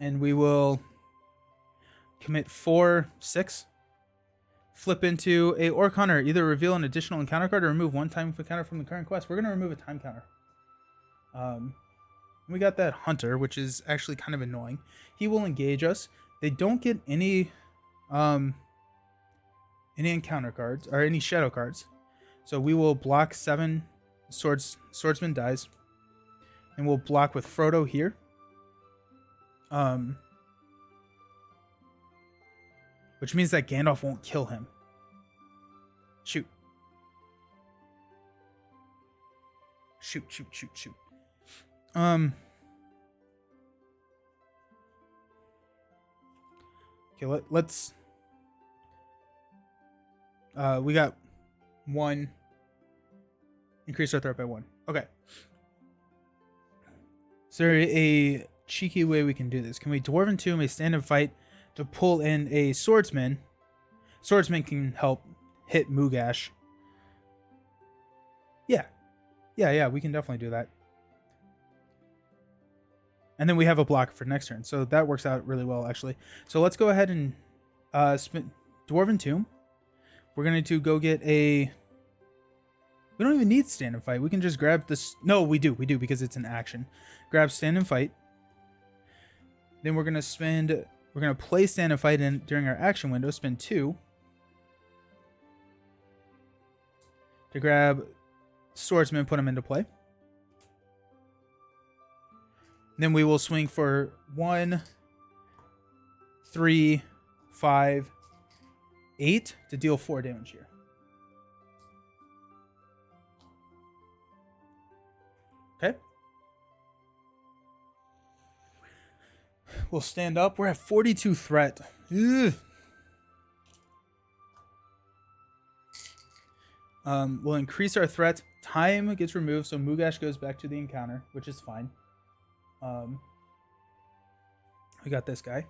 And we will commit 4, 6. Flip into a Orc Hunter. Either reveal an additional encounter card or remove 1 time encounter from the current quest. We're going to remove a time counter. We got that Hunter, which is actually kind of annoying. He will engage us. They don't get any encounter cards or any shadow cards. So we will block 7 swordsman dies. And we'll block with Frodo here. Which means that Gandalf won't kill him. Shoot. Okay, let's we got 1. Increase our threat by 1. Okay. Is there a cheeky way we can do this? Can we Dwarven Tomb a stand and fight to pull in a swordsman? Swordsman can help hit Mugash. Yeah, we can definitely do that. And then we have a block for next turn, so that works out really well, actually. So let's go ahead and Dwarven Tomb. We're going to go get a... We don't even need stand and fight. We can just grab this. No, we do because it's an action. Grab stand and fight. Then we're going to play stand and fight in during our action window. Spend 2 to grab swordsman, put them into play. Then we will swing for 1, 3, 5, 8 to deal 4 damage here. Okay. We'll stand up. We're at 42 threat. Ugh. We'll increase our threat. Time gets removed, so Mugash goes back to the encounter, which is fine. We got this guy.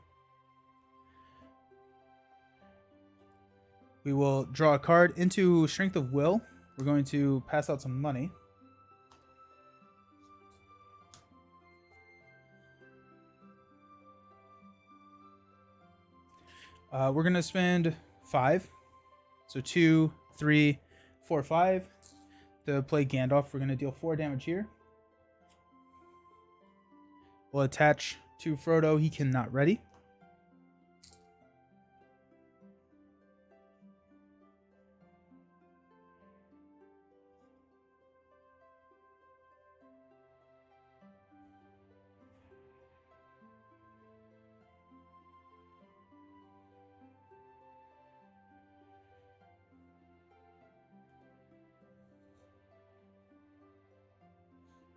We will draw a card into Strength of Will. We're going to pass out some money. We're going to spend 5. So 2, 3, 4, 5 to play Gandalf. We're going to deal 4 damage here. We'll attach to Frodo. He cannot ready.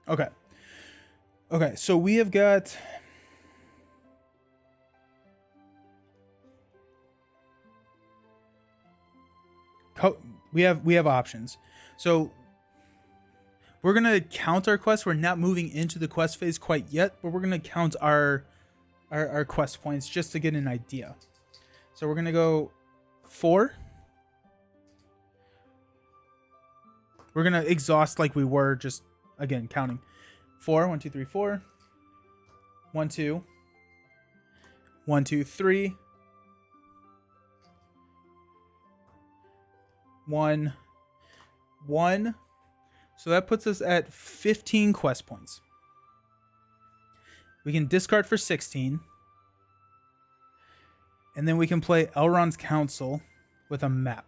Okay. Okay, so we have got... We have options. So we're going to count our quest. We're not moving into the quest phase quite yet, but we're going to count our quest points just to get an idea. So we're going to go 4. We're going to exhaust like we were just, again, counting. 4, 1, 2, 3, 4. 1, 2. 1, 2, 3. 1, 1. So that puts us at 15 quest points. We can discard for 16. And then we can play Elrond's Council with a map.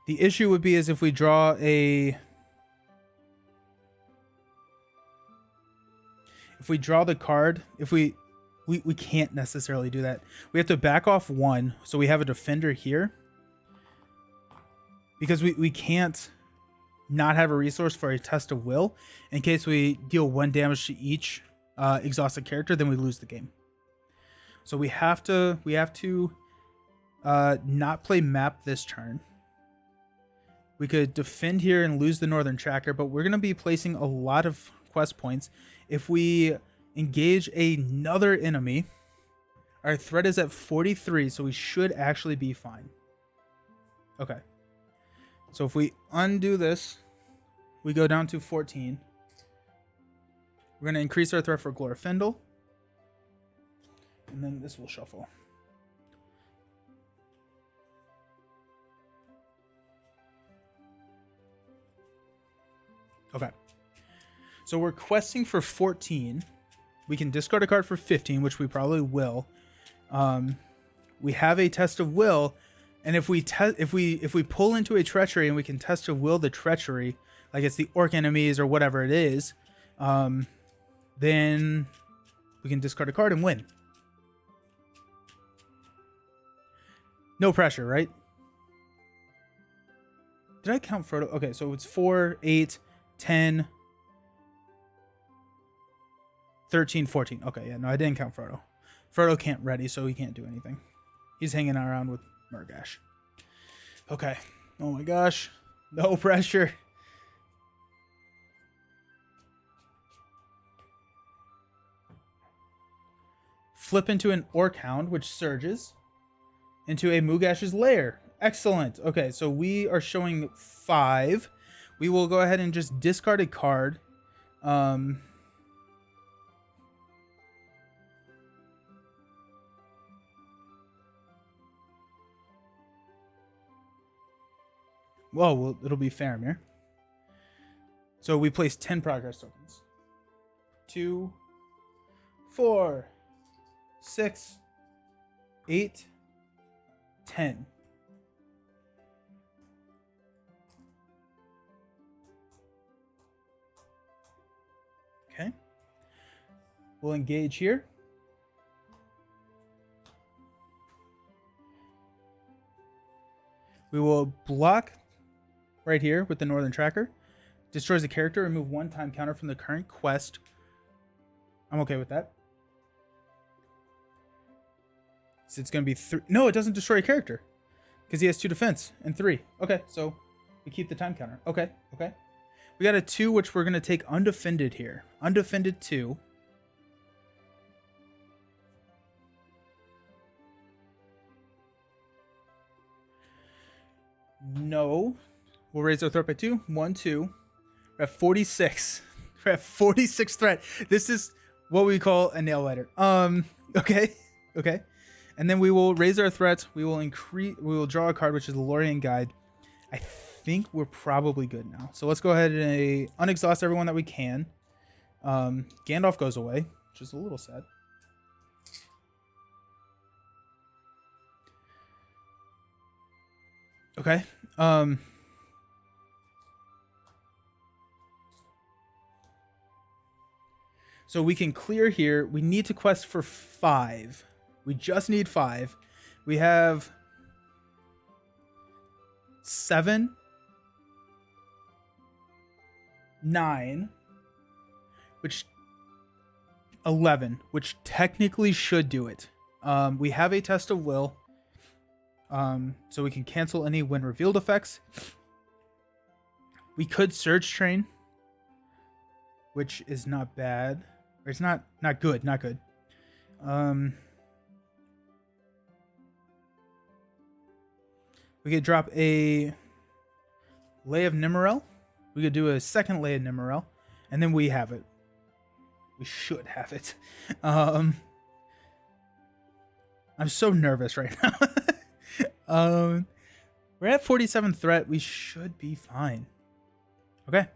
The issue would be is if we draw a... If we draw the card, if we can't necessarily do that. We have to back off 1, so we have a defender here. Because we can't not have a resource for a test of will. In case we deal 1 damage to each exhausted character, then we lose the game. So we have to not play map this turn. We could defend here and lose the Northern Tracker, but we're going to be placing a lot of quest points. If we engage another enemy, our threat is at 43, so we should actually be fine. Okay. So if we undo this, we go down to 14. We're going to increase our threat for Glorfindel. And then this will shuffle. Okay. So we're questing for 14. We can discard a card for 15, which we probably will. We have a test of will, and if we pull into a treachery and we can test of will the treachery, like it's the orc enemies or whatever it is, then we can discard a card and win. No pressure, right? Did I count Frodo? Okay, so it's 4, 8, 10, 13, 14. Okay, yeah, no, I didn't count Frodo. Frodo can't ready, so he can't do anything. He's hanging around with Murgash. Okay. Oh my gosh. No pressure. Flip into an Orc Hound, which surges into a Mugash's lair. Excellent. Okay, so we are showing 5. We will go ahead and just discard a card. Well, it'll be Faramir. So we place 10 progress tokens. 2, 4, 6, 8, 10. Okay. We'll engage here. We will block right here with the Northern Tracker. Destroys a character. Remove 1 time counter from the current quest. I'm okay with that. So it's going to be 3. No, it doesn't destroy a character. Because he has 2 defense and 3. Okay, so we keep the time counter. Okay. We got a 2, which we're going to take undefended here. Undefended 2. No. We'll raise our threat by 2. 1, 2. We're at 46. We're at 46 threat. This is what we call a nail biter. Okay. And then we will raise our threat. We will draw a card, which is the Lorien Guide. I think we're probably good now. So let's go ahead and unexhaust everyone that we can. Gandalf goes away, which is a little sad. Okay. So we can clear here. We need to quest for 5. We just need 5. We have 7, 9, which 11, which technically should do it. We have a Test of Will. So we can cancel any when revealed effects. We could Surge Train, which is not bad. Or it's not good. We could drop a Lay of Nimmerel. We could do a second Lay of Nimmerel, and then we have it. We should have it. I'm so nervous right now. We're at 47 threat. We should be fine. Okay.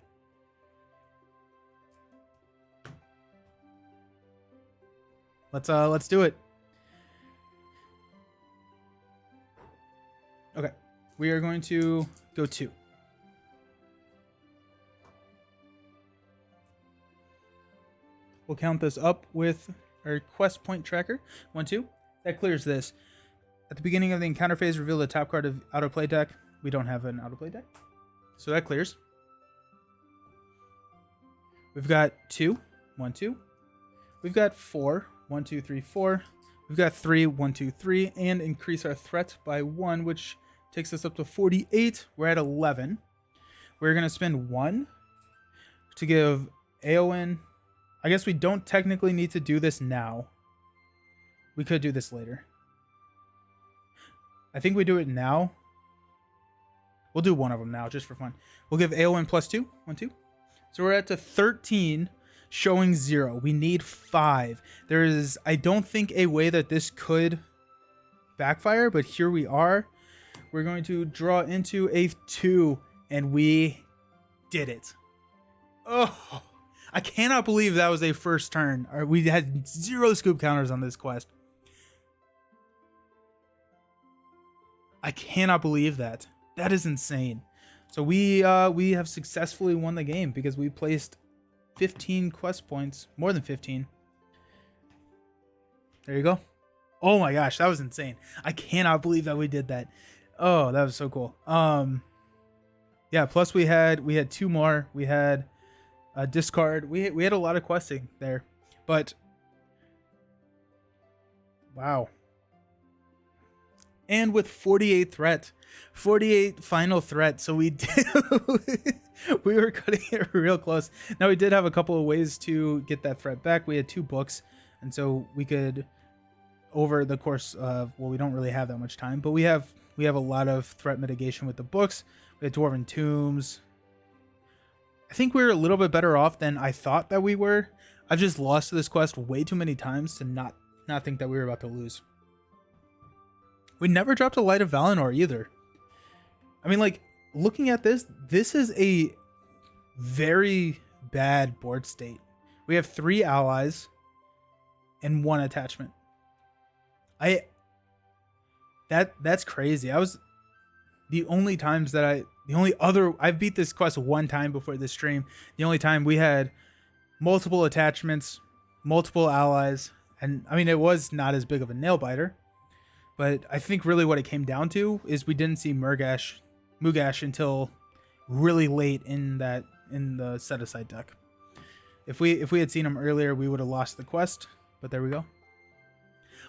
Let's do it. Okay. We are going to go 2. We'll count this up with our quest point tracker. 1, 2. That clears this. At the beginning of the encounter phase, reveal the top card of auto play deck. We don't have an auto play deck. So that clears. We've got 2. 1, 2. We've got 4. 1, 2, 3, 4. We've got 3. 1, 2, 3. And increase our threat by 1, which takes us up to 48. We're at 11. We're going to spend 1 to give Éowyn. I guess we don't technically need to do this now. We could do this later. I think we do it now. We'll do one of them now, just for fun. We'll give Éowyn +2. 1, 2. So we're at to 13, showing 0. We need 5. There is, I don't think, a way that this could backfire, but here we are. We're going to draw into a 2, and we did it. Oh, I cannot believe that was a first turn. We had 0 scoop counters on this quest. I cannot believe that. That is insane. So we have successfully won the game because we placed 15 quest points, more than 15. There you go. Oh my gosh, that was insane. I cannot believe that we did that. Oh, that was so cool. Yeah, plus we had 2 more. We had a discard. We had a lot of questing there. But wow. And with 48 threat, 48 final threat. So we did, we were cutting it real close. Now we did have a couple of ways to get that threat back. We had 2 books, and so we could, over the course of, well, we don't really have that much time, but we have a lot of threat mitigation with the books. We had Dwarven Tombs. I think we're a little bit better off than I thought that we were. I've just lost to this quest way too many times to not think that we were about to lose. We never dropped a Light of Valinor either. I mean, like looking at this is a very bad board state. We have 3 allies and 1 attachment. That's crazy. I've beat this quest 1 time before this stream. The only time we had multiple attachments, multiple allies, and I mean, it was not as big of a nail biter, but I think really what it came down to is we didn't see Mugash until really late in the set aside deck. If we had seen him earlier, we would have lost the quest, but there we go.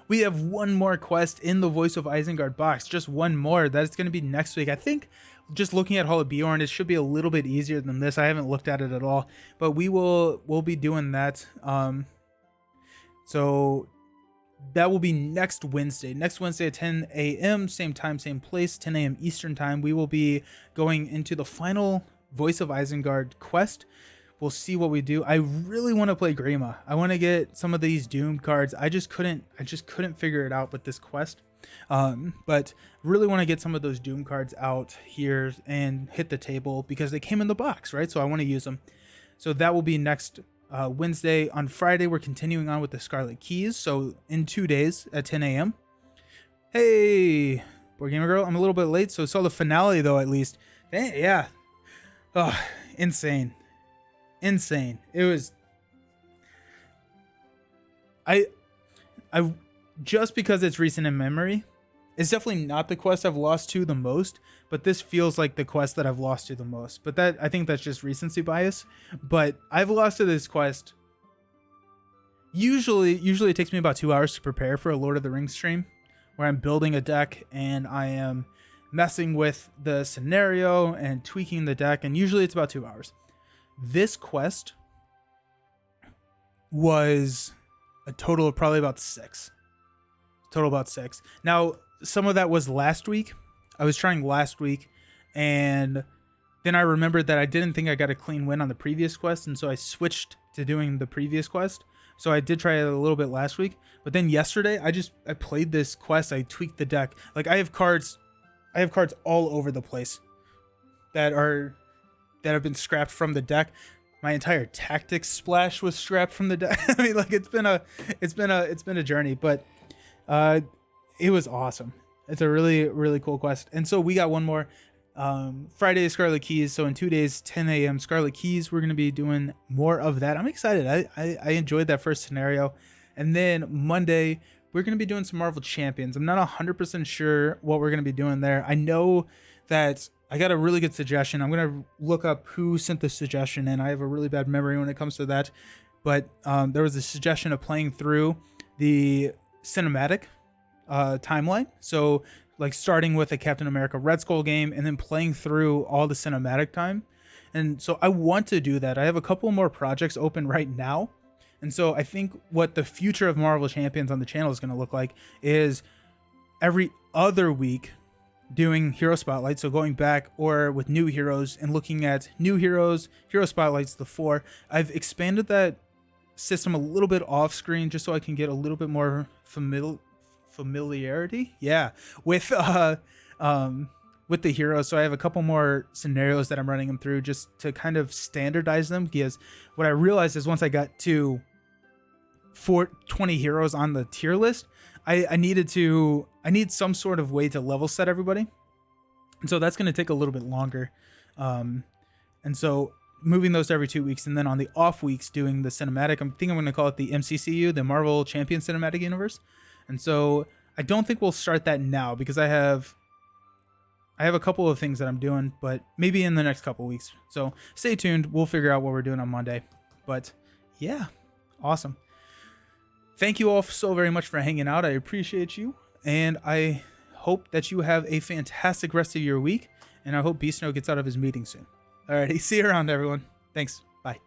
We have 1 more quest in the Voice of Isengard box, just 1 more. That's going to be next week. I think just looking at Hall of Bjorn, it should be a little bit easier than this. I haven't looked at it at all, but we'll be doing that. So that will be next Wednesday. Next Wednesday at 10 a.m., same time, same place, 10 a.m. Eastern time. We will be going into the final Voice of Isengard quest. We'll see what we do. I really want to play Grima. I want to get some of these Doom cards. I just couldn't figure it out with this quest. But really want to get some of those Doom cards out here and hit the table because they came in the box, right? So I want to use them. So that will be next Wednesday. On Friday, we're continuing on with the Scarlet Keys. So in 2 days at 10 a.m. Hey, Board Gamer Girl. I'm a little bit late, so saw the finale though at least. Yeah. Oh, insane. It was. I just because it's recent in memory, it's definitely not the quest I've lost to the most, but this feels like the quest that I've lost to the most. But I think that's just recency bias. But I've lost to this quest. Usually it takes me about 2 hours to prepare for a Lord of the Rings stream, where I'm building a deck and I am messing with the scenario and tweaking the deck, and usually it's about 2 hours. This quest was a total of probably about 6. Now, some of that was last week. I was trying last week, and then I remembered that I didn't think I got a clean win on the previous quest, and so I switched to doing the previous quest. So I did try it a little bit last week, but then yesterday I played this quest. I tweaked the deck. Like I have cards all over the place that have been scrapped from the deck. My entire tactics splash was scrapped from the deck. I mean, like it's been a journey, but it was awesome. It's a really, really cool quest. And so we got 1 more Friday, Scarlet Keys. So in 2 days, 10 a.m. Scarlet Keys. We're going to be doing more of that. I'm excited. I enjoyed that first scenario. And then Monday, we're going to be doing some Marvel Champions. I'm not 100% sure what we're going to be doing there. I know that I got a really good suggestion. I'm going to look up who sent the suggestion, and I have a really bad memory when it comes to that. But there was a suggestion of playing through the cinematic timeline. So like starting with a Captain America Red Skull game and then playing through all the cinematic time. And so I want to do that. I have a couple more projects open right now. And so I think what the future of Marvel Champions on the channel is going to look like is every other week doing hero spotlights, so going back or with new heroes and looking at new heroes, hero spotlights, the 4. I've expanded that system a little bit off screen just so I can get a little bit more familiarity with the heroes. So I have a couple more scenarios that I'm running them through just to kind of standardize them, because what I realized is once I got to 20 heroes on the tier list, I need some sort of way to level set everybody. And so that's going to take a little bit longer. And so moving those to every 2 weeks, and then on the off weeks doing the cinematic, I'm going to call it the MCCU, the Marvel Champion Cinematic Universe. And so I don't think we'll start that now because I have a couple of things that I'm doing, but maybe in the next couple of weeks. So stay tuned. We'll figure out what we're doing on Monday. But yeah, awesome. Thank you all so very much for hanging out. I appreciate you. And I hope that you have a fantastic rest of your week. And I hope Beast Snow gets out of his meeting soon. Alrighty, see you around, everyone. Thanks. Bye.